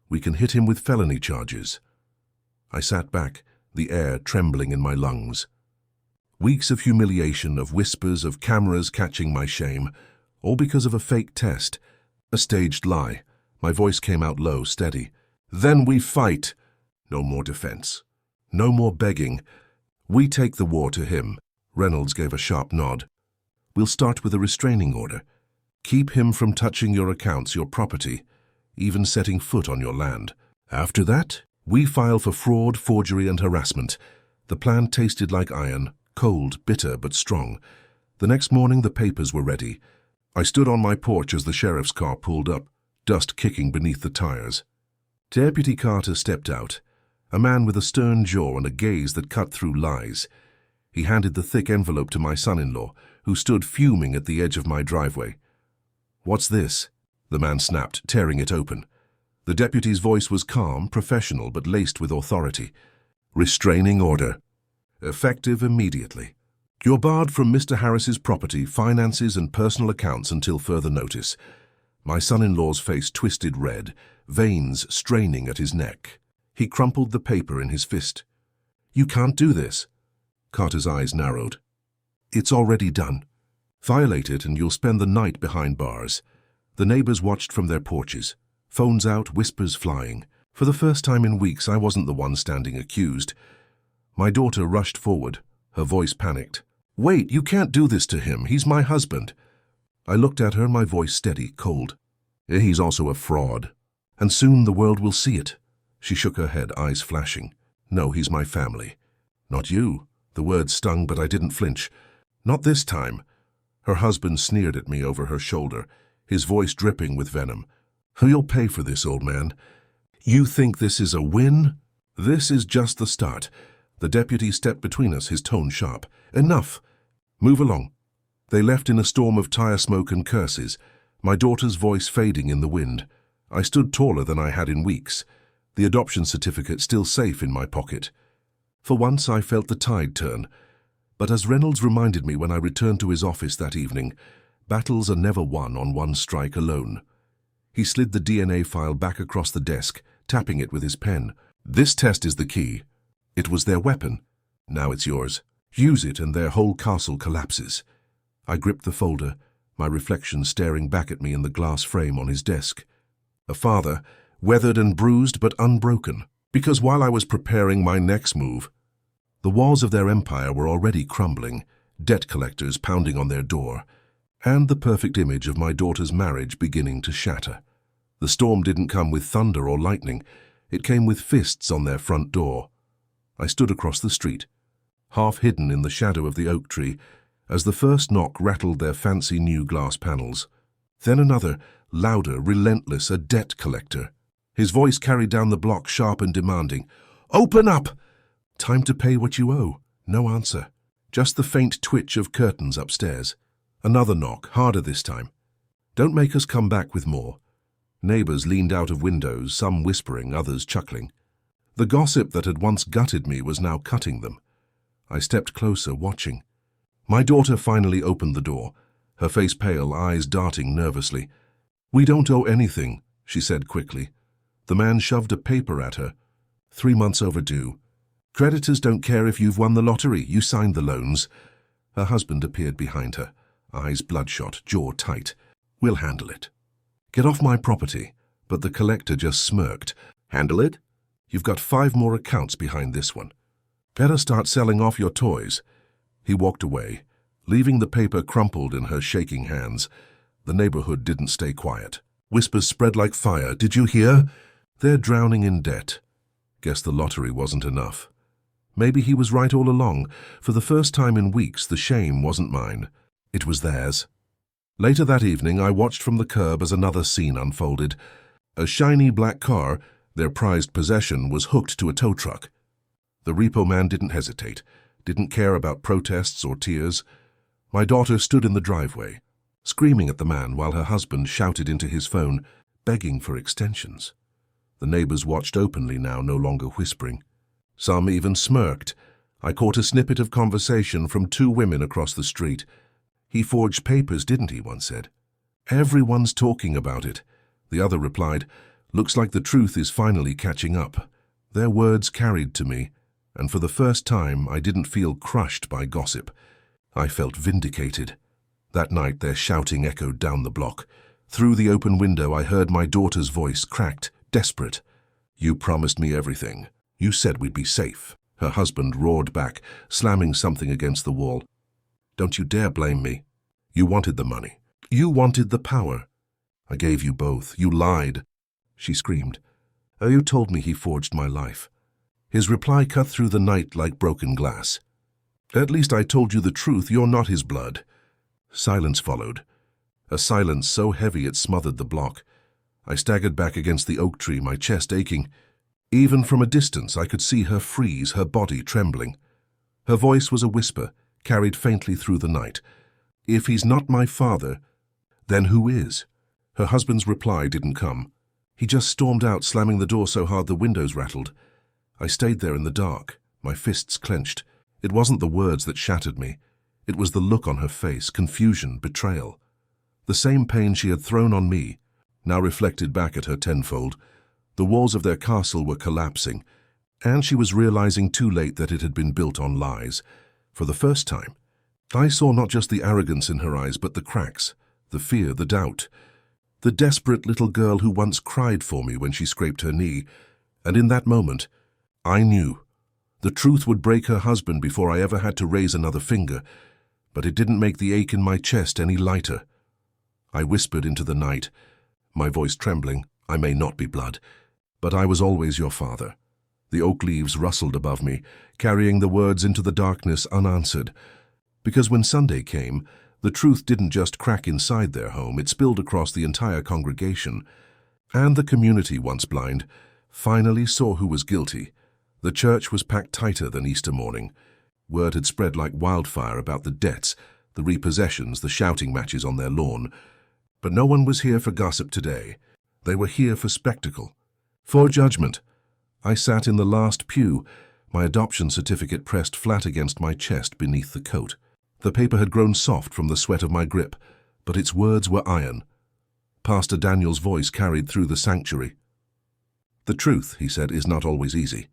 we can hit him with felony charges." I sat back, the air trembling in my lungs. Weeks of humiliation, of whispers, of cameras catching my shame, all because of a fake test, a staged lie. My voice came out low, steady. "Then we fight." No more defense. No more begging. "We take the war to him." Reynolds gave a sharp nod. "We'll start with a restraining order. Keep him from touching your accounts, your property, even setting foot on your land. After that, we file for fraud, forgery, and harassment." The plan tasted like iron, cold, bitter, but strong. The next morning, the papers were ready. I stood on my porch as the sheriff's car pulled up, dust kicking beneath the tires. Deputy Carter stepped out, a man with a stern jaw and a gaze that cut through lies. He handed the thick envelope to my son-in-law, who stood fuming at the edge of my driveway. "What's this?" the man snapped, tearing it open. The deputy's voice was calm, professional, but laced with authority. "Restraining order. Effective immediately. You're barred from Mr. Harris's property, finances, and personal accounts until further notice." My son-in-law's face twisted red, veins straining at his neck. He crumpled the paper in his fist. "You can't do this." Carter's eyes narrowed. "It's already done. Violate it and you'll spend the night behind bars." The neighbors watched from their porches. Phones out, whispers flying. For the first time in weeks, I wasn't the one standing accused. My daughter rushed forward, her voice panicked. "Wait, you can't do this to him. He's my husband." I looked at her, my voice steady, cold. "He's also a fraud. And soon the world will see it." She shook her head, eyes flashing. "No, he's my family." "Not you." The words stung, but I didn't flinch. "Not this time." Her husband sneered at me over her shoulder, his voice dripping with venom. "You'll pay for this, old man. You think this is a win? This is just the start." The deputy stepped between us, his tone sharp. "Enough. Move along." They left in a storm of tire smoke and curses, my daughter's voice fading in the wind. I stood taller than I had in weeks, the adoption certificate still safe in my pocket. For once I felt the tide turn. But as Reynolds reminded me when I returned to his office that evening, battles are never won on one strike alone. He slid the DNA file back across the desk, tapping it with his pen. "This test is the key. It was their weapon. Now it's yours. Use it and their whole castle collapses." I gripped the folder, my reflection staring back at me in the glass frame on his desk. A father, weathered and bruised but unbroken. Because while I was preparing my next move, The walls of their empire were already crumbling, debt collectors pounding on their door, and the perfect image of my daughter's marriage beginning to shatter. The storm didn't come with thunder or lightning. It came with fists on their front door. I stood across the street, half hidden in the shadow of the oak tree, as the first knock rattled their fancy new glass panels. Then another, louder, relentless, a debt collector. His voice carried down the block, sharp and demanding. "Open up!" Time to pay what you owe. No answer. Just the faint twitch of curtains upstairs. Another knock, harder this time. "Don't make us come back with more." Neighbors leaned out of windows, some whispering, others chuckling. The gossip that had once gutted me was now cutting them. I stepped closer, watching. My daughter finally opened the door, her face pale, eyes darting nervously. "We don't owe anything," she said quickly. The man shoved a paper at her. 3 months overdue. "Creditors don't care if you've won the lottery. You signed the loans." Her husband appeared behind her, eyes bloodshot, jaw tight. "We'll handle it." "Get off my property." But the collector just smirked. "Handle it? You've got 5 more accounts behind this one. Better start selling off your toys." He walked away, leaving the paper crumpled in her shaking hands. The neighborhood didn't stay quiet. Whispers spread like fire. "Did you hear? They're drowning in debt." Guess the lottery wasn't enough. Maybe he was right all along. For the first time in weeks, the shame wasn't mine. It was theirs. Later that evening, I watched from the curb as another scene unfolded. A shiny black car, their prized possession, was hooked to a tow truck. The repo man didn't hesitate, didn't care about protests or tears. My daughter stood in the driveway, screaming at the man while her husband shouted into his phone, begging for extensions. The neighbors watched openly now, no longer whispering. Some even smirked. I caught a snippet of conversation from 2 women across the street. "He forged papers, didn't he?" one said. "Everyone's talking about it." The other replied, "Looks like the truth is finally catching up." Their words carried to me, and for the first time I didn't feel crushed by gossip. I felt vindicated. That night their shouting echoed down the block. Through the open window I heard my daughter's voice, cracked, desperate. "You promised me everything. You said we'd be safe." Her husband roared back, slamming something against the wall. "Don't you dare blame me. You wanted the money. You wanted the power. I gave you both. You lied." She screamed. "Oh, you told me he forged my life." His reply cut through the night like broken glass. "At least I told you the truth. You're not his blood." Silence followed. A silence so heavy it smothered the block. I staggered back against the oak tree, my chest aching. Even from a distance I could see her freeze, her body trembling. Her voice was a whisper, carried faintly through the night. "If he's not my father, then who is?" Her husband's reply didn't come. He just stormed out, slamming the door so hard the windows rattled. I stayed there in the dark, my fists clenched. It wasn't the words that shattered me. It was the look on her face, confusion, betrayal. The same pain she had thrown on me, now reflected back at her tenfold. The walls of their castle were collapsing, and she was realizing too late that it had been built on lies. For the first time, I saw not just the arrogance in her eyes, but the cracks, the fear, the doubt. The desperate little girl who once cried for me when she scraped her knee. And in that moment, I knew. The truth would break her husband before I ever had to raise another finger, but it didn't make the ache in my chest any lighter. I whispered into the night, my voice trembling, "I may not be blood, but I was always your father." The oak leaves rustled above me, carrying the words into the darkness unanswered. Because when Sunday came, the truth didn't just crack inside their home, it spilled across the entire congregation. And the community, once blind, finally saw who was guilty. The church was packed tighter than Easter morning. Word had spread like wildfire about the debts, the repossessions, the shouting matches on their lawn. But no one was here for gossip today. They were here for spectacle, for judgment. I sat in the last pew, my adoption certificate pressed flat against my chest beneath the coat. The paper had grown soft from the sweat of my grip, but its words were iron. Pastor Daniel's voice carried through the sanctuary. "The truth," he said, "is not always easy.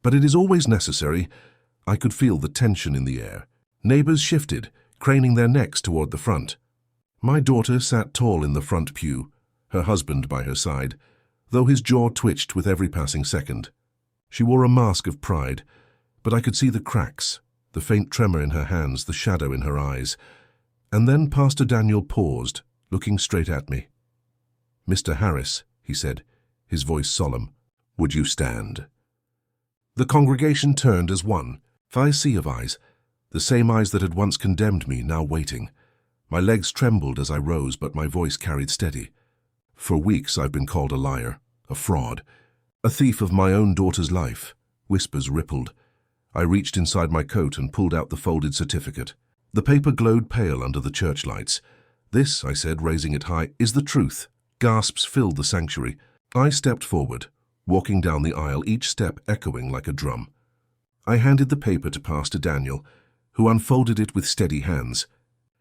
But it is always necessary." I could feel the tension in the air. Neighbors shifted, craning their necks toward the front. My daughter sat tall in the front pew, her husband by her side, though his jaw twitched with every passing second. She wore a mask of pride, but I could see the cracks, the faint tremor in her hands, the shadow in her eyes. And then Pastor Daniel paused, looking straight at me. "Mr. Harris," he said, his voice solemn, "would you stand?" The congregation turned as one, a sea of eyes, the same eyes that had once condemned me, now waiting. My legs trembled as I rose, but my voice carried steady. "For weeks I've been called a liar, a fraud, a thief of my own daughter's life." Whispers rippled. I reached inside my coat and pulled out the folded certificate. The paper glowed pale under the church lights. "This," I said, raising it high, "is the truth." Gasps filled the sanctuary. I stepped forward, walking down the aisle, each step echoing like a drum. I handed the paper to Pastor Daniel, who unfolded it with steady hands.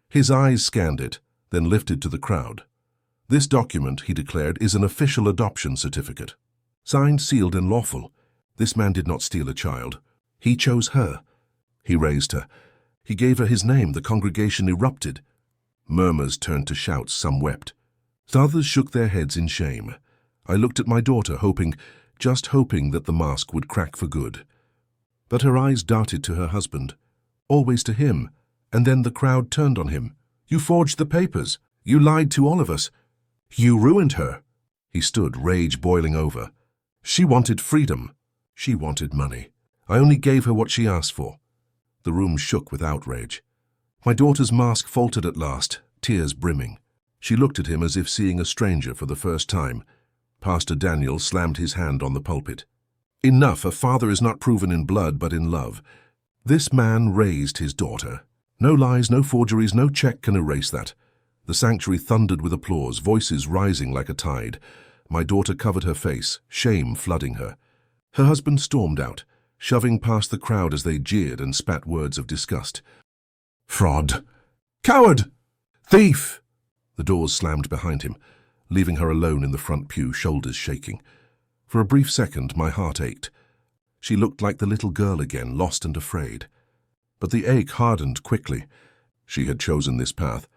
His eyes scanned it, then lifted to the crowd. "This document," he declared, "is an official adoption certificate. Signed, sealed, and lawful. This man did not steal a child. He chose her. He raised her. He gave her his name." The congregation erupted. Murmurs turned to shouts, some wept. Others shook their heads in shame. I looked at my daughter, hoping, just hoping, that the mask would crack for good. But her eyes darted to her husband, always to him, and then the crowd turned on him. "You forged the papers. You lied to all of us. You ruined her." He stood, rage boiling over. "She wanted freedom. She wanted money. I only gave her what she asked for." The room shook with outrage. My daughter's mask faltered at last, tears brimming. She looked at him as if seeing a stranger for the first time. Pastor Daniel slammed his hand on the pulpit. "Enough. A father is not proven in blood, but in love. This man raised his daughter. No lies, no forgeries, no check can erase that." The sanctuary thundered with applause, voices rising like a tide. My daughter covered her face, shame flooding her. Her husband stormed out, shoving past the crowd as they jeered and spat words of disgust. "Fraud! Coward! Thief!" The doors slammed behind him, leaving her alone in the front pew, shoulders shaking. For a brief second, my heart ached. She looked like the little girl again, lost and afraid. But the ache hardened quickly. She had chosen this path.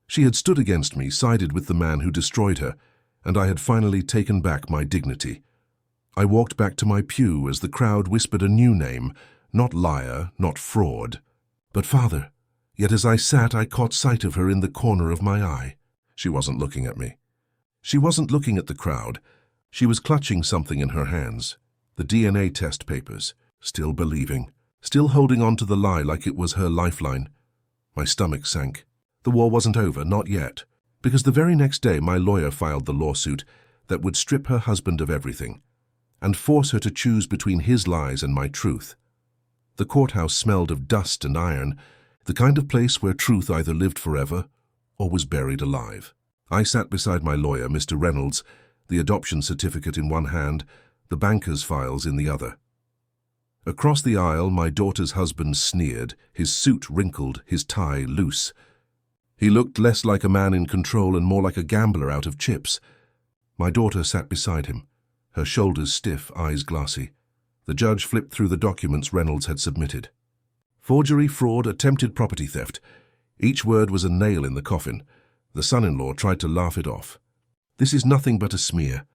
She had stood against me, sided with the man who destroyed her, and I had finally taken back my dignity. I walked back to my pew as the crowd whispered a new name, not liar, not fraud, but father. Yet as I sat, I caught sight of her in the corner of my eye. She wasn't looking at me. She wasn't looking at the crowd. She was clutching something in her hands. The DNA test papers, still believing, still holding on to the lie like it was her lifeline. My stomach sank. The war wasn't over, not yet, because the very next day my lawyer filed the lawsuit that would strip her husband of everything and force her to choose between his lies and my truth. The courthouse smelled of dust and iron, the kind of place where truth either lived forever or was buried alive. I sat beside my lawyer, Mr. Reynolds, the adoption certificate in one hand, the banker's files in the other. Across the aisle, my daughter's husband sneered, his suit wrinkled, his tie loose. He looked less like a man in control and more like a gambler out of chips. My daughter sat beside him, her shoulders stiff, eyes glassy. The judge flipped through the documents Reynolds had submitted. Forgery, fraud, attempted property theft. Each word was a nail in the coffin. The son-in-law tried to laugh it off. "This is nothing but a smear.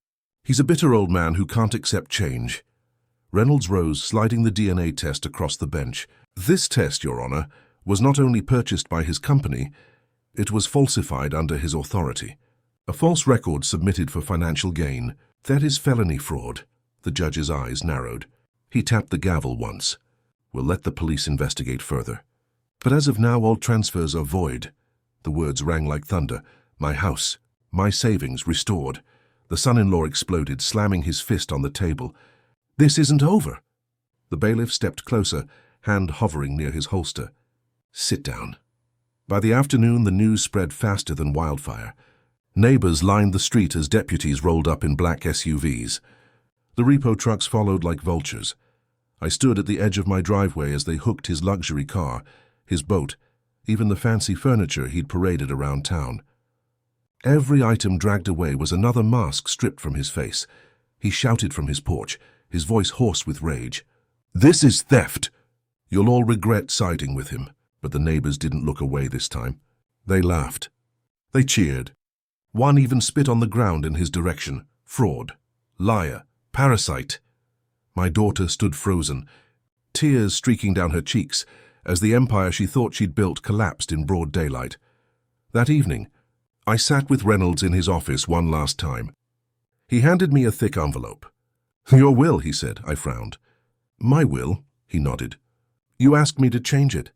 He's a bitter old man who can't accept change." Reynolds rose, sliding the DNA test across the bench. "This test, Your Honor, was not only purchased by his company, it was falsified under his authority. A false record submitted for financial gain. That is felony fraud." The judge's eyes narrowed. He tapped the gavel once. "We'll let the police investigate further. But as of now, all transfers are void." The words rang like thunder. "My house, my savings restored." The son-in-law exploded, slamming his fist on the table. "This isn't over." The bailiff stepped closer, hand hovering near his holster. "Sit down." By the afternoon, the news spread faster than wildfire. Neighbors lined the street as deputies rolled up in black SUVs. The repo trucks followed like vultures. I stood at the edge of my driveway as they hooked his luxury car, his boat, even the fancy furniture he'd paraded around town. Every item dragged away was another mask stripped from his face. He shouted from his porch, his voice hoarse with rage. "This is theft! You'll all regret siding with him." But the neighbors didn't look away this time. They laughed. They cheered. One even spit on the ground in his direction. Fraud. Liar. Parasite. My daughter stood frozen, tears streaking down her cheeks as the empire she thought she'd built collapsed in broad daylight. That evening, I sat with Reynolds in his office one last time. He handed me a thick envelope. "Your will," he said. I frowned. "My will?" he nodded. "You asked me to change it."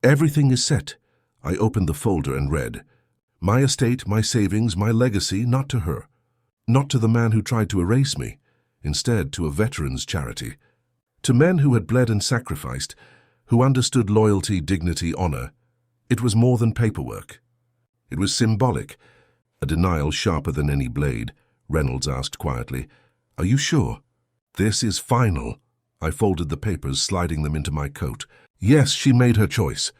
"Everything is set." I opened the folder and read, "My estate, my savings, my legacy, not to her. Not to the man who tried to erase me. Instead, to a veterans' charity. To men who had bled and sacrificed, who understood loyalty, dignity, honor. It was more than paperwork. It was symbolic." A denial sharper than any blade. Reynolds asked quietly, "Are you sure?" "This is final." I folded the papers, sliding them into my coat. "Yes, she made her choice.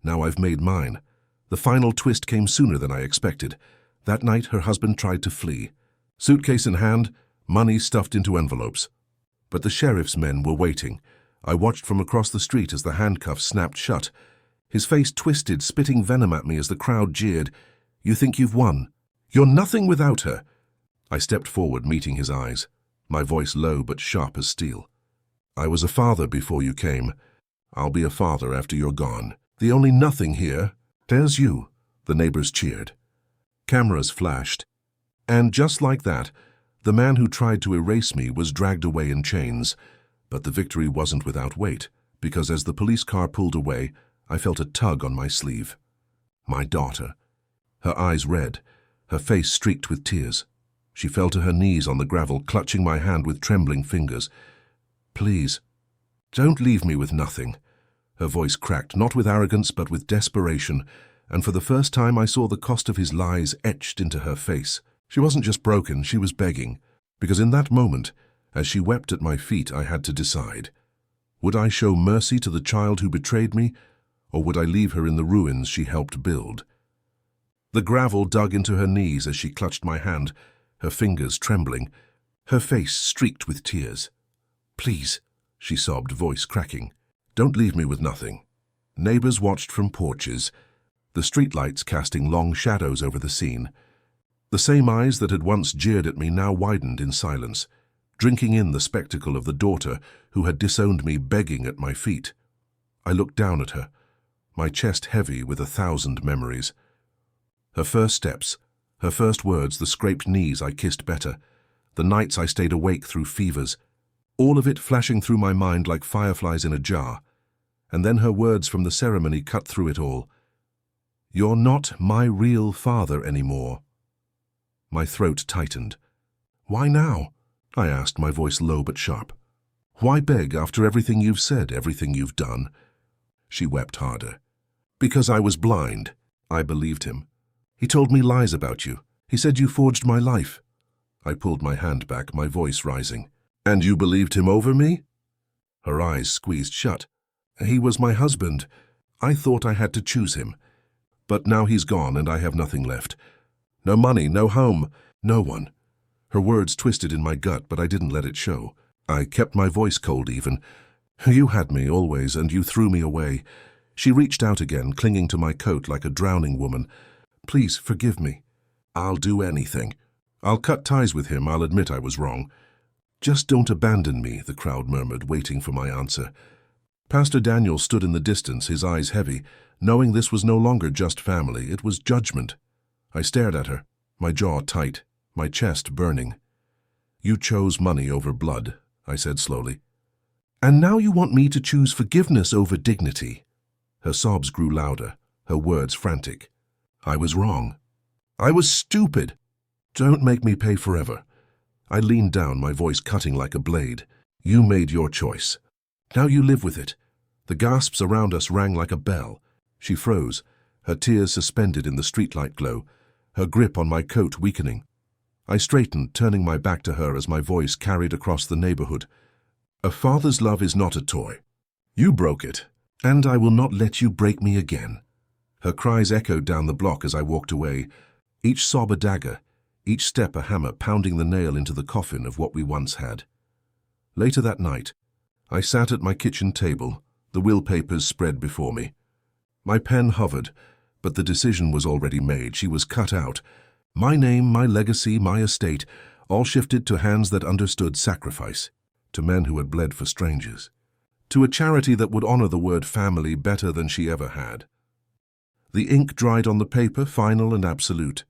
Now I've made mine." The final twist came sooner than I expected. That night, her husband tried to flee. Suitcase in hand, money stuffed into envelopes. But the sheriff's men were waiting. I watched from across the street as the handcuffs snapped shut. His face twisted, spitting venom at me as the crowd jeered. "You think you've won? You're nothing without her." I stepped forward, meeting his eyes, my voice low but sharp as steel. "I was a father before you came. I'll be a father after you're gone. The only nothing here, there's you." The neighbors cheered. Cameras flashed. And just like that, the man who tried to erase me was dragged away in chains. But the victory wasn't without weight, because as the police car pulled away, I felt a tug on my sleeve. My daughter. Her eyes red, her face streaked with tears. She fell to her knees on the gravel, clutching my hand with trembling fingers. "Please, don't leave me with nothing." Her voice cracked, not with arrogance but with desperation, and for the first time I saw the cost of his lies etched into her face. She wasn't just broken, she was begging, because in that moment, as she wept at my feet, I had to decide. Would I show mercy to the child who betrayed me, or would I leave her in the ruins she helped build? The gravel dug into her knees as she clutched my hand, her fingers trembling, her face streaked with tears. "Please," she sobbed, voice cracking. "Don't leave me with nothing." Neighbors watched from porches, the streetlights casting long shadows over the scene. The same eyes that had once jeered at me now widened in silence, drinking in the spectacle of the daughter who had disowned me begging at my feet. I looked down at her, my chest heavy with 1,000 memories. Her first steps, her first words, the scraped knees I kissed better, the nights I stayed awake through fevers, all of it flashing through my mind like fireflies in a jar. And then her words from the ceremony cut through it all. "You're not my real father anymore." My throat tightened. "Why now?" I asked, my voice low but sharp. "Why beg after everything you've said, everything you've done?" She wept harder. "Because I was blind." I believed him. "He told me lies about you. He said you forged my life." I pulled my hand back, my voice rising. "And you believed him over me?" Her eyes squeezed shut. "He was my husband. I thought I had to choose him. But now he's gone and I have nothing left. No money, no home, no one." Her words twisted in my gut, but I didn't let it show. I kept my voice cold even. "You had me always, and you threw me away." She reached out again, clinging to my coat like a drowning woman. "Please forgive me." "I'll do anything. I'll cut ties with him. I'll admit I was wrong." "Just don't abandon me," the crowd murmured, waiting for my answer. Pastor Daniel stood in the distance, his eyes heavy, knowing this was no longer just family, it was judgment. I stared at her, my jaw tight, my chest burning. "You chose money over blood," I said slowly. "And now you want me to choose forgiveness over dignity." Her sobs grew louder, her words frantic. "I was wrong. I was stupid. Don't make me pay forever." I leaned down, my voice cutting like a blade. "You made your choice. Now you live with it." The gasps around us rang like a bell. She froze, her tears suspended in the streetlight glow, her grip on my coat weakening. I straightened, turning my back to her as my voice carried across the neighborhood. "A father's love is not a toy. You broke it, and I will not let you break me again." Her cries echoed down the block as I walked away, each sob a dagger, each step a hammer pounding the nail into the coffin of what we once had. Later that night, I sat at my kitchen table, the will papers spread before me. My pen hovered, but the decision was already made. She was cut out. My name, my legacy, my estate, all shifted to hands that understood sacrifice, to men who had bled for strangers. to a charity that would honor the word family better than she ever had. The ink dried on the paper, final and absolute.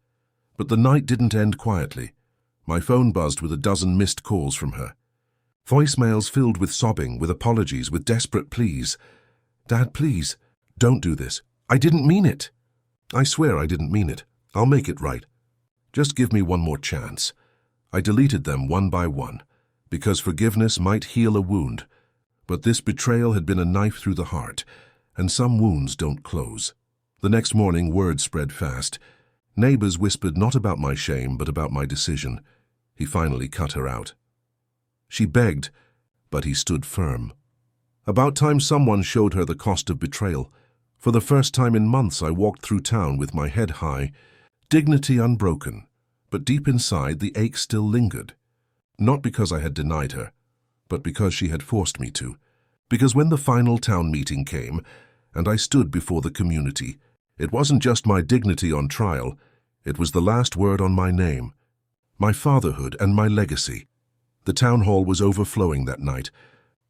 But the night didn't end quietly. My phone buzzed with a dozen missed calls from her. Voicemails filled with sobbing, with apologies, with desperate pleas. "Dad, please, don't do this. I didn't mean it." "I swear I didn't mean it. I'll make it right. Just give me one more chance." I deleted them one by one, because forgiveness might heal a wound. But this betrayal had been a knife through the heart, and some wounds don't close. The next morning, word spread fast. Neighbors whispered not about my shame, but about my decision. He finally cut her out. She begged, but he stood firm. About time someone showed her the cost of betrayal. For the first time in months, I walked through town with my head high, dignity unbroken, but deep inside the ache still lingered. Not because I had denied her, but because she had forced me to. Because when the final town meeting came, and I stood before the community, it wasn't just my dignity on trial, it was the last word on my name, my fatherhood and my legacy. The town hall was overflowing that night.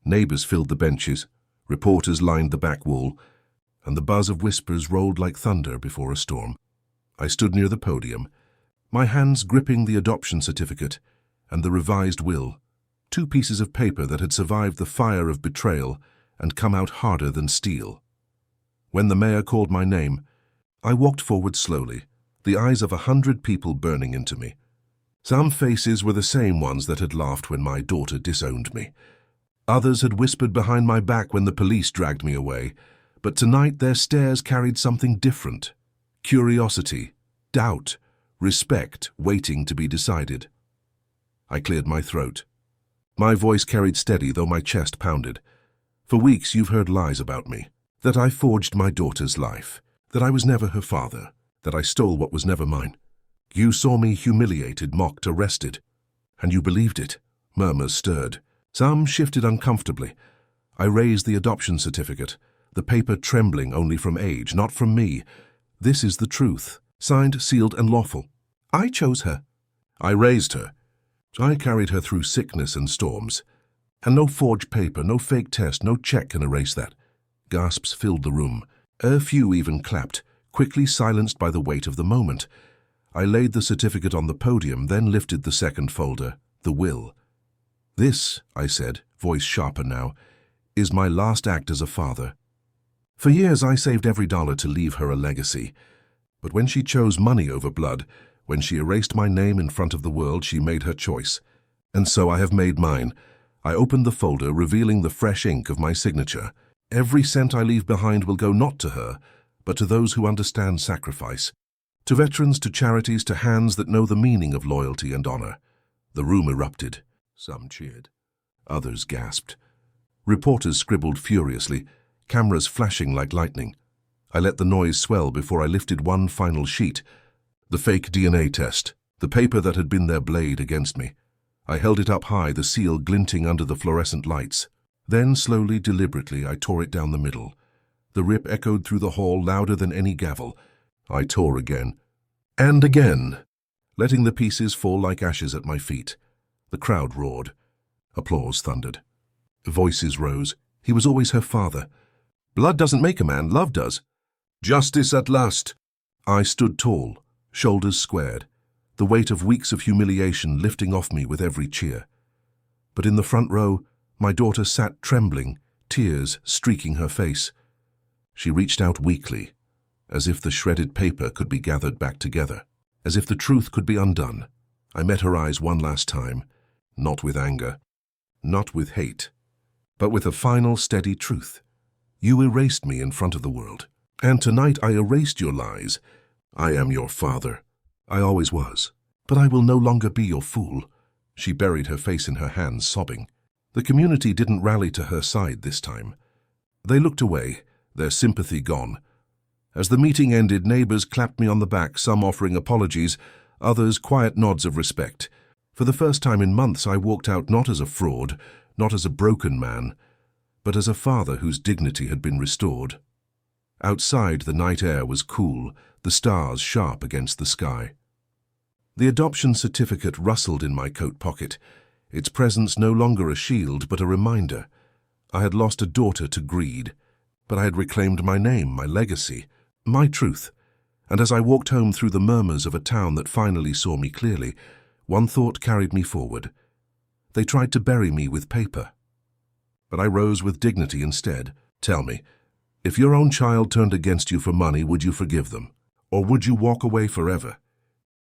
Neighbors filled the benches, reporters lined the back wall, and the buzz of whispers rolled like thunder before a storm. I stood near the podium, my hands gripping the adoption certificate and the revised will, two pieces of paper that had survived the fire of betrayal and come out harder than steel. When the mayor called my name, I walked forward slowly, the eyes of 100 people burning into me. Some faces were the same ones that had laughed when my daughter disowned me. Others had whispered behind my back when the police dragged me away, but tonight their stares carried something different. Curiosity, doubt, respect waiting to be decided. I cleared my throat. My voice carried steady, though my chest pounded. For weeks you've heard lies about me, that I forged my daughter's life, that I was never her father, that I stole what was never mine. You saw me humiliated, mocked, arrested, and you believed it. Murmurs stirred. Some shifted uncomfortably. I raised the adoption certificate, the paper trembling only from age, not from me. This is the truth, signed, sealed, and lawful. I chose her. I raised her. I carried her through sickness and storms. And no forged paper, no fake test, no check can erase that. Gasps filled the room. A few even clapped, quickly silenced by the weight of the moment. I laid the certificate on the podium, then lifted the second folder, the will. "This," I said, voice sharper now, "is my last act as a father." For years I saved every dollar to leave her a legacy. But when she chose money over blood, when she erased my name in front of the world, she made her choice. And so I have made mine. I opened the folder, revealing the fresh ink of my signature. Every cent I leave behind will go not to her, but to those who understand sacrifice. To veterans, to charities, to hands that know the meaning of loyalty and honor. The room erupted. Some cheered. Others gasped. Reporters scribbled furiously, cameras flashing like lightning. I let the noise swell before I lifted one final sheet. The fake DNA test, the paper that had been their blade against me. I held it up high, the seal glinting under the fluorescent lights. Then, slowly, deliberately, I tore it down the middle. The rip echoed through the hall louder than any gavel. I tore again. And again, letting the pieces fall like ashes at my feet. The crowd roared. Applause thundered. Voices rose. He was always her father. Blood doesn't make a man, love does. Justice at last. I stood tall, shoulders squared, the weight of weeks of humiliation lifting off me with every cheer. But in the front row, my daughter sat trembling, tears streaking her face. She reached out weakly, as if the shredded paper could be gathered back together, as if the truth could be undone. I met her eyes one last time, not with anger, not with hate, but with a final steady truth. You erased me in front of the world, and tonight I erased your lies. I am your father. I always was. But I will no longer be your fool. She buried her face in her hands, sobbing. The community didn't rally to her side this time. They looked away, their sympathy gone. As the meeting ended, neighbors clapped me on the back, some offering apologies, others quiet nods of respect. For the first time in months, I walked out not as a fraud, not as a broken man, but as a father whose dignity had been restored. Outside, the night air was cool, the stars sharp against the sky. The adoption certificate rustled in my coat pocket, its presence no longer a shield but a reminder. I had lost a daughter to greed, but I had reclaimed my name, my legacy, my truth. And as I walked home through the murmurs of a town that finally saw me clearly, one thought carried me forward. They tried to bury me with paper. But I rose with dignity instead. Tell me, if your own child turned against you for money, would you forgive them? Or would you walk away forever?